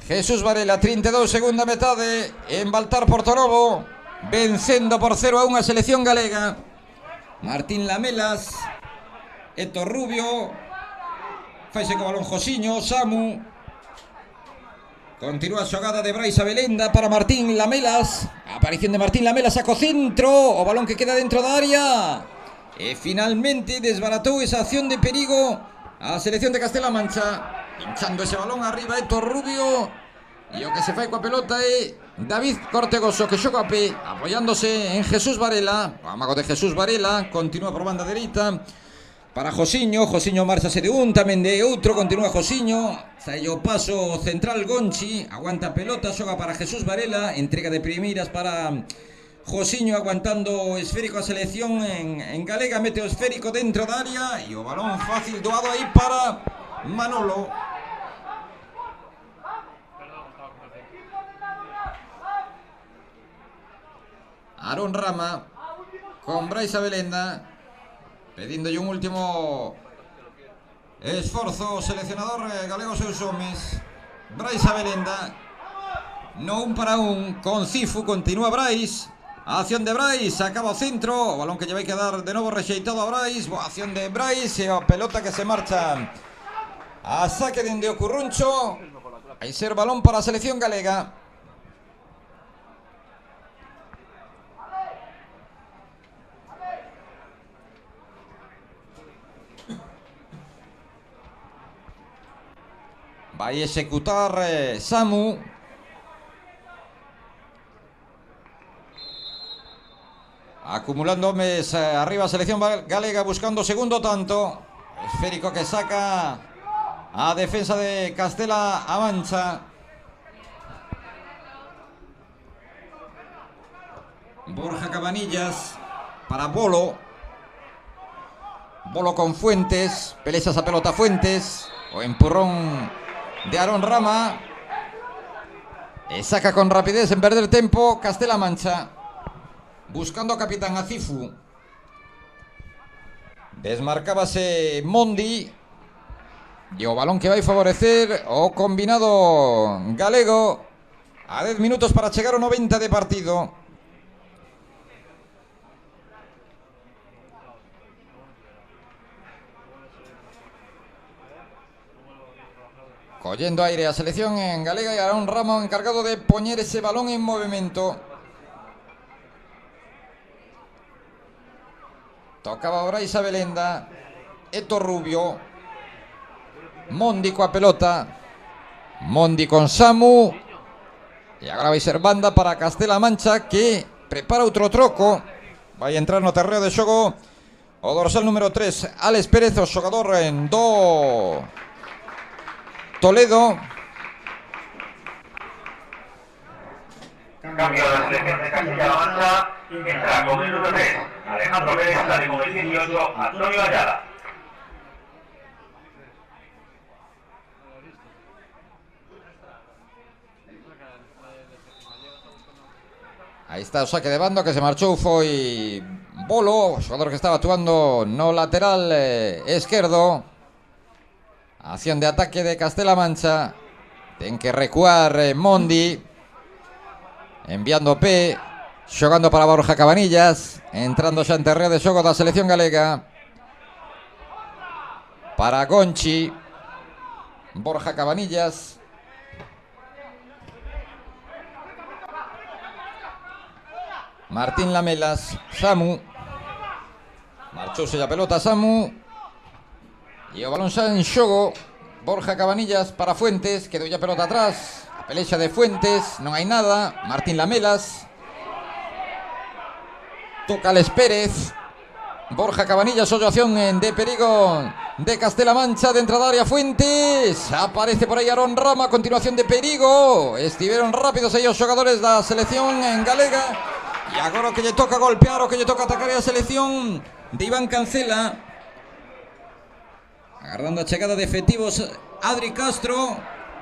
Jesús Varela, 32, segunda metade en Baltar, Portonovo, vencendo por 0-1 a selección galega. Martín Lamelas, Héctor Rubio, faise co balón Josiño, Samu. Continúa a xogada de Brais Abelenda para Martín Lamelas. Aparición de Martín Lamelas, saco centro, o balón que queda dentro da área. E finalmente desbaratou esa acción de perigo a selección de Castela Mancha. Pinchando ese balón arriba Héctor Rubio. E o que se fai coa pelota é David Cortegoso, que xoga a pé, apoiándose en Jesús Varela. O amago de Jesús Varela, continúa por banda dereita para Josiño. Josiño marchase de un, tamén de outro, continúa Josiño. Sai o paso central Gonchi, aguanta a pelota, xoga para Jesús Varela, entrega de primeiras para Josiño, aguantando o esférico a selección en galega, mete o esférico dentro da área e o balón fácil doado aí para Manolo. Aarón Rama con Brais Abelenda, pedíndolle un último esforzo seleccionador galego seus homes. Brais Abelenda, no un para un con Cifu, continúa Brais. Acción de Brais, acaba o centro, o balón que lle vai quedar de novo rexeitado a Brais. Boa acción de Brais e a pelota que se marcha a saque dende o Curruncho. Vai ser balón para a selección galega. Vai executar Samu. Acumulando homes arriba selección galega buscando segundo tanto. Esférico que saca a defensa de Castela-A Mancha. Borja Cabanillas para Bolo. Bolo con Fuentes. Pelea esa pelota Fuentes. O empurrón de Aaron Rama. Saca con rapidez en perder tiempo Castela-A Mancha. Buscando a capitán a Cifu. Desmarcábase Mondi. E o balón que vai favorecer o combinado galego. A 10 minutos para chegar ao 90 de partido. Collendo aire a selección en galega e Aaron Rama encargado de poñer ese balón en movimento. Tocaba Brais Abelenda. Eto Rubio. Mondi coa pelota. Mondi con Samu. E agora vai ser banda para Castela-A Mancha, que prepara outro troco. Vai entrar no terreo de xogo o dorsal número 3, Alex Pérez, o xogador do Toledo. Cambio de la selección de Castilla-La Mancha. Entra con el número 3, Alejandro Pérez, sale con el 18, Antonio Ayala. Aí está o saque de bando que se marchou foi Bolo, o xogador que estaba actuando no lateral esquerdo. Acción de ataque de Castela-A Mancha. Ten que recuar Mondi. Enviando P. Xogando para Borja Cabanillas. Entrando xa en terreo de xogo da selección galega. Para Gonchi. Borja Cabanillas. Martín Lamelas. Samu. Marchouse a pelota Samu. E o balón xa en xogo. Borja Cabanillas para Fuentes. Quedou a pelota atrás. A pelexa de Fuentes. Non hai nada. Martín Lamelas. Toca Alex Pérez. Borja Cabanillas, acción de perigo de Castela-A Mancha, de entrada área Fuentes. Aparece por aí Aaron Rama, continuación de perigo. Estiveron rápidos aí os xogadores da selección en galega. E agora o que lle toca golpear, o que lle toca atacar a selección de Iván Cancela. Agardando a chegada de efectivos Adri Castro.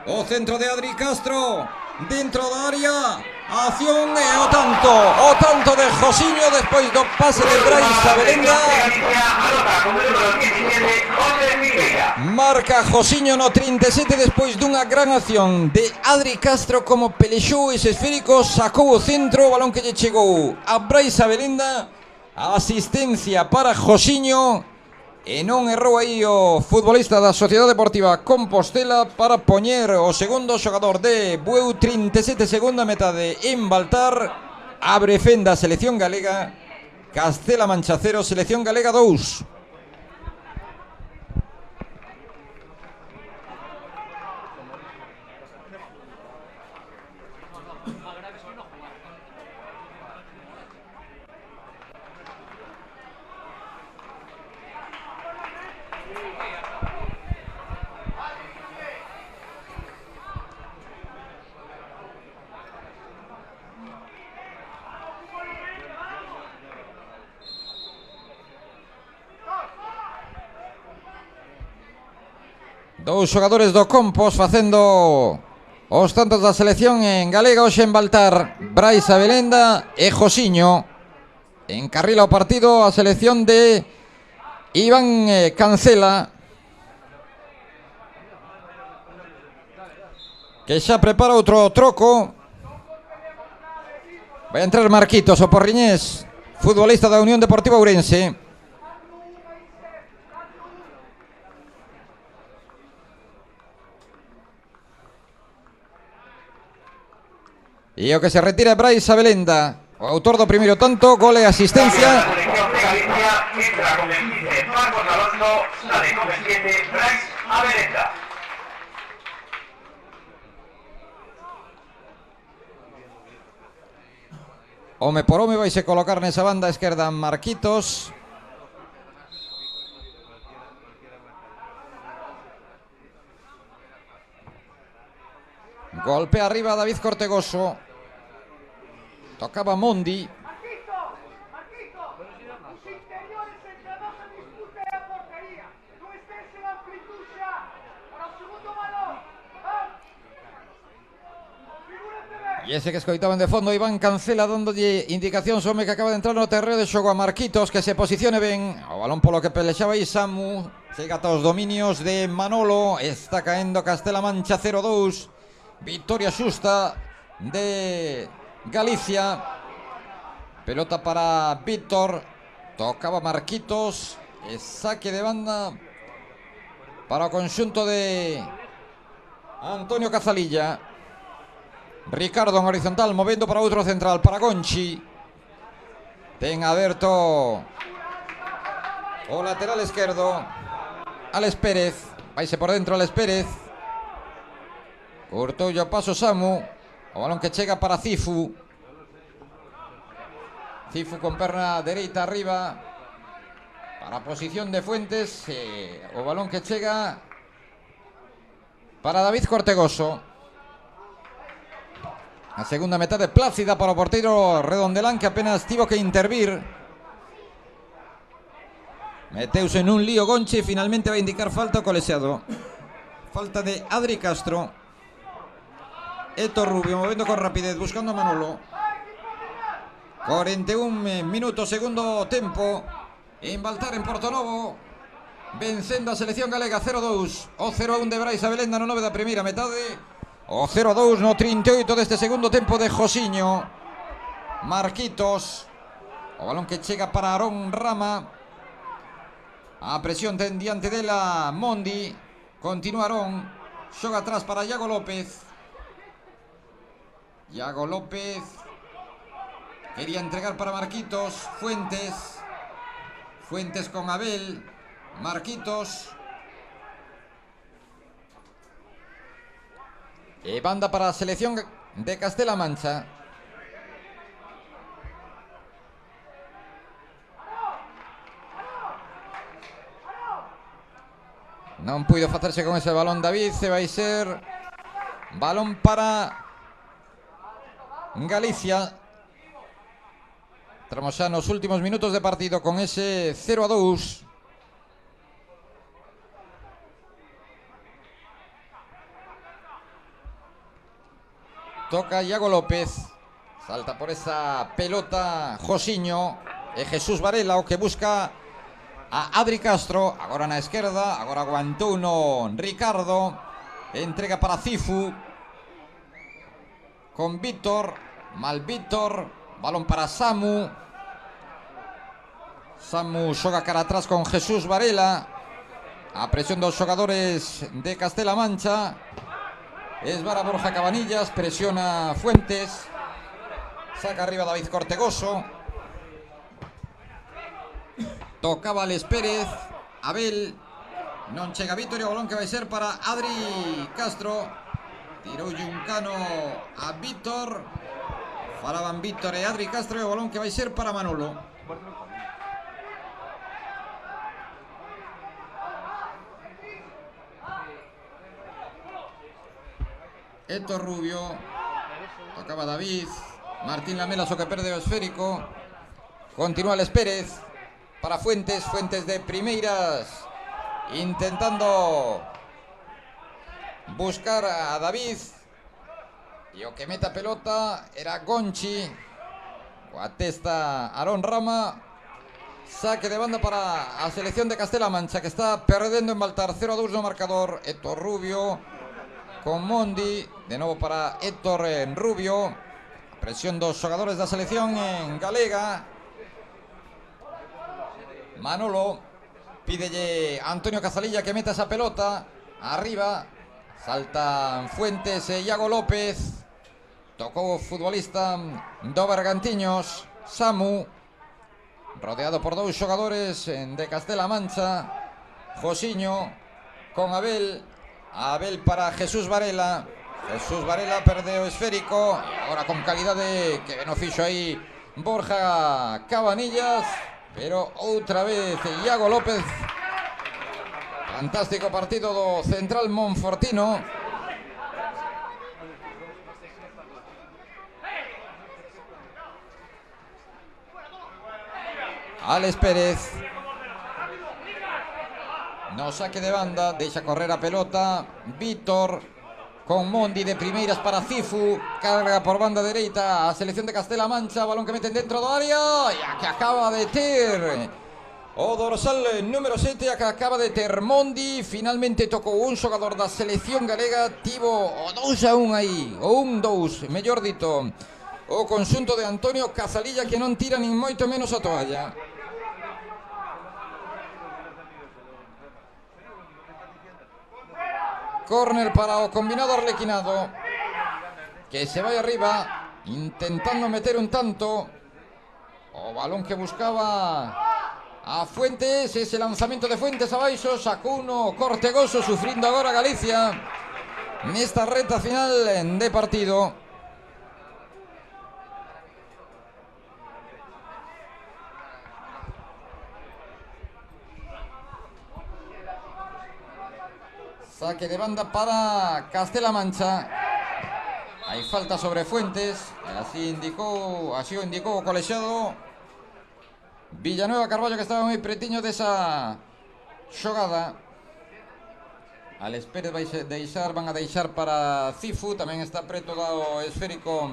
O centro de Adri Castro. Dentro da área. Acción e o tanto de Josiño despois do pase de Brais Abelenda. Marca Josiño no 37 despois dunha gran acción de Adri Castro, como pelexou ese esférico, sacou o centro, o balón que lle chegou a Brais Abelenda. Asistencia para Josiño. E non errou aí o futbolista da Sociedade Deportiva Compostela para poñer o segundo xogador de Bueu. 37 segunda metade en Baltar. Abre fenda a selección galega. Castela-A Mancha 0, selección galega 2. Dous xogadores do Compos facendo os tantos da selección en galega hoxe en Baltar. Brais Abelenda e Josiño. Encarrila o partido a selección de Iván Cancela. que xa prepara outro troco. Vai entrar Marquitos, o porriñés, futbolista da Unión Deportiva Ourense. E o que se retira é Brais Abelenda, o autor do primeiro tanto, gol e asistencia. La selección de Galicia entra con el 15 Marcos Alonso, sale con el 7 Brais Abelenda. Home por home vaise colocar nesa banda esquerda Marquitos. Golpea arriba David Cortegoso. Tocaba Mondi. Marquito, os interiores entre a nosa disputa e a portería. Non estés en amplitud xa para o segundo balón. Configúrate ben. E ese que escoitaban de fondo, Iván Cancela, dándolle indicacións ao home que acaba de entrar no terreo de xogo a Marquitos, que se posicione ben. O balón polo que pelexaba aí Samu. Chega ata os dominios de Manolo. Está caendo Castela Mancha 0-2. Victoria xusta de Galicia. Pelota para Víctor. Tocaba Marquitos. E saque de banda para o conxunto de Antonio Cazalilla. Ricardo en horizontal, movendo para outro central, para Gonchi. Ten aberto o lateral esquerdo Alex Pérez. Vaise por dentro Alex Pérez. Cortou o paso Samu. O balón que chega para Cifu. Cifu con perna dereita arriba para a posición de Fuentes. O balón que chega para David Cortegoso. A segunda metade plácida para o porteiro Redondelán, que apenas tivo que intervir. Meteuse en un lío Gonchi e finalmente vai indicar falta o colexiado. Falta de Adri Castro. Héctor Rubio movendo con rapidez, buscando a Manolo. 41 minutos, segundo tempo. En Baltar, en Portonovo. Vencendo a selección galega 0-2. O 0-1 de Brais Abelenda no 9 da primeira metade. O 0-2 no 38 deste segundo tempo de Josiño. Marquitos. O balón que chega para Aarón Rama. A presión ten diante dela Mondi. Continúa Aarón. Xoga atrás para Iago López. Iago López quería entregar para Marquitos. Fuentes con Abel. Marquitos. E banda para a selección de Castela Mancha. Non puido facerse con ese balón David. Se vai ser balón para Galicia. Entramos xa nos últimos minutos de partido con ese 0-2. Toca Iago López. Salta por esa pelota Josiño e Jesús Varela, o que busca a Adri Castro. Agora na esquerda, agora aguantou no Ricardo. Entrega para Cifu con Víctor. Mal Víctor. Balón para Samu. Samu xoga cara atrás con Jesús Varela. A presión dos xogadores de Castela Mancha. Esvara Borja Cabanillas, presiona Fuentes. Saca arriba David Cortegoso. Tocaba Alex Pérez. Abel. Non chega Víctor, o balón que vai ser para Adri Castro. Tirou un cano a Víctor. Falaban Víctor e Adri Castro, e o balón que vai ser para Manolo. Héctor Rubio. Tocaba David. Martín Lamelas, o que perde o esférico. Continúa Alex Pérez para Fuentes. Fuentes de primeiras, intentando buscar a David. E o que mete a pelota era Gonchi. Coa testa Aarón Rama. Saque de banda para a selección de Castela Mancha, que está perdendo en Baltar 0-2 no marcador. Héctor Rubio con Mondi, de novo para Héctor Rubio. Presión dos xogadores da selección en galega. Manolo pídelle a Antonio Cazalilla que meta esa pelota arriba. Saltan Fuentes e Iago López. Tocó futbolista do Bergantiños, Samu, rodeado por dous xogadores de Castela Mancha. Josiño con Abel. Abel para Jesús Varela. Jesús Varela perde o esférico. E agora con calidade que ben o fixo aí Borja Cabanillas. Pero outra vez Iago López. Fantástico partido do central monfortino. Alex Pérez. No saque de banda, deixa correr a pelota Víctor con Mondi de primeiras para Cifu. Carga por banda dereita a selección de Castela Mancha. Balón que meten dentro do área. E a que acaba de ter o dorsal número 7, a que acaba de ter Mondi. Finalmente tocou un xogador da selección galega. Tivo o 2-1 aí, o 1-2, mellor dito, o conxunto de Antonio Cazalilla, que non tira nin moito menos a toalla. Córner para o combinado arlequinado, que se vai arriba intentando meter un tanto. O balón que buscaba a Fuentes, ese lanzamento de Fuentes abaixo, sacou uno Cortegoso, sufrindo agora Galicia nesta reta final de partido. Saque de banda para Castela Mancha. Hai falta sobre Fuentes. Así o indicou o colexiado Villanueva Carballo, que estaba moi pretiño desa xogada. Alex Pérez van a deixar para Cifu. Tamén está preto do esférico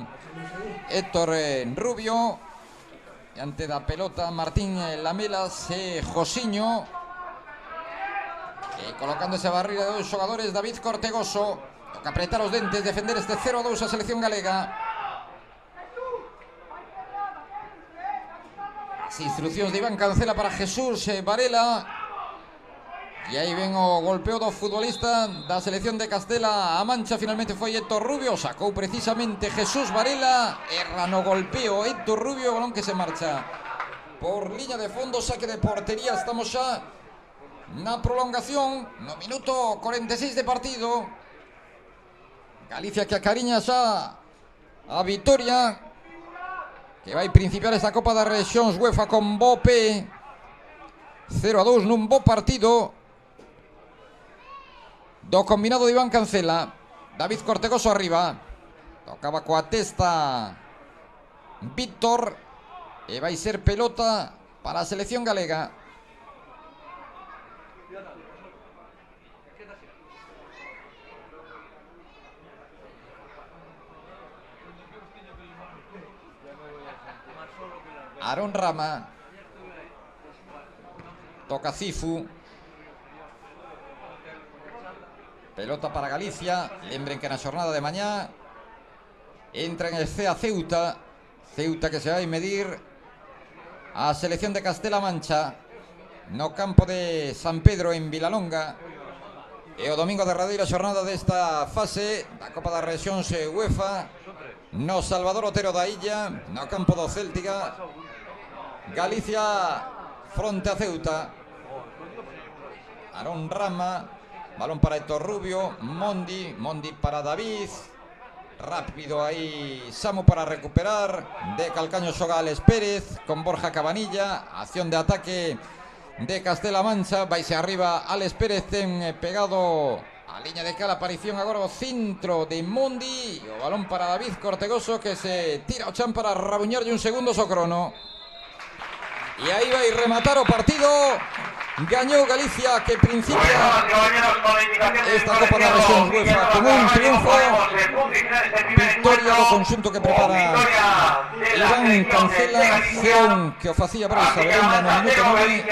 Héctor Rubio. E ante da pelota Martín Lamelas e Josiño. Colocando esa barreira de dos xogadores, David Cortegoso. Toca apretar os dentes, defender este 0-2 a selección galega. As instruccións de Iván Cancela para Jesús Varela. E aí ven o golpeo do futbolista da selección de Castela a Mancha. Finalmente foi Héctor Rubio. Sacou precisamente Jesús Varela. Erra no golpeo Héctor Rubio. Balón que se marcha por liña de fondo. Saque de portería. Estamos xa na prolongación, no minuto 46 de partido. Galicia que acariña xa a vitoria, que vai principiar esta Copa das Rexións UEFA con bo pé. 0-2 nun bo partido do combinado de Iván Cancela. David Cortegoso arriba, tocaba coa testa Víctor, e vai ser pelota para a selección galega. Aaron Rama. Toca Cifu. Pelota para Galicia. Lembren que na xornada de mañá entra en el CEA Ceuta. Ceuta que se vai medir a selección de Castela Mancha no campo de San Pedro en Vilalonga. E o domingo derradeira xornada desta fase da Copa das Rexións UEFA no Salvador Otero da Illa, no campo do Céltica. Galicia fronte a Ceuta. Aaron Rama. Balón para Héctor Rubio. Mondi para David. Rápido ahí Samu para recuperar. De Calcaño xoga Alex Pérez con Borja Cabanilla. Acción de ataque de Castela Mancha. Vaise arriba Alex Pérez, ten pegado a liña de cal. Aparición agora o centro de Mondi. E o balón para David Cortegoso, que se tira o chan para rabuñarlle un segundo o crono. E aí vai rematar o partido. Gañou Galicia, que principia esta Copa da Rexións UEFA con un triunfo. Victoria do conxunto que prepara Iván Cancela. 0-1 que o facía Brais Averenda no minuto 9.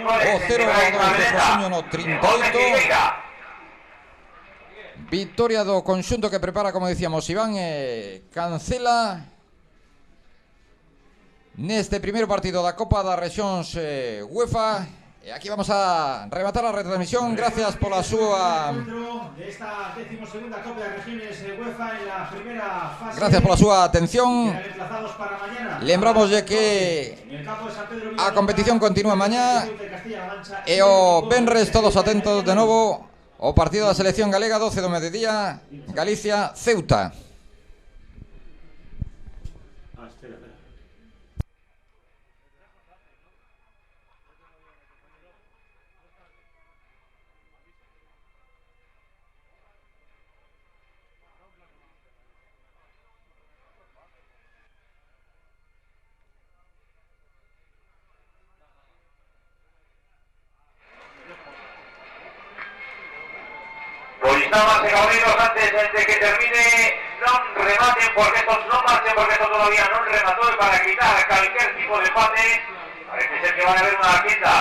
O 0-2 de Josiño no 38. Victoria do conxunto que prepara, como decíamos, Iván Cancela neste primeiro partido da Copa das Rexións UEFA. E aquí vamos a rematar a retransmisión. Gracias pola súa gracias pola súa atención. Lembramos que a competición continúa mañá e o venres todos atentos de novo o partido da selección galega, 12 do mediodía, Galicia, Ceuta. Damas e caballeros, antes de que termine, non rematen porque estos non marchen porque esto todavía non rematou, e para quitar cualquier tipo de empate parece ser que van a haber unha quinta.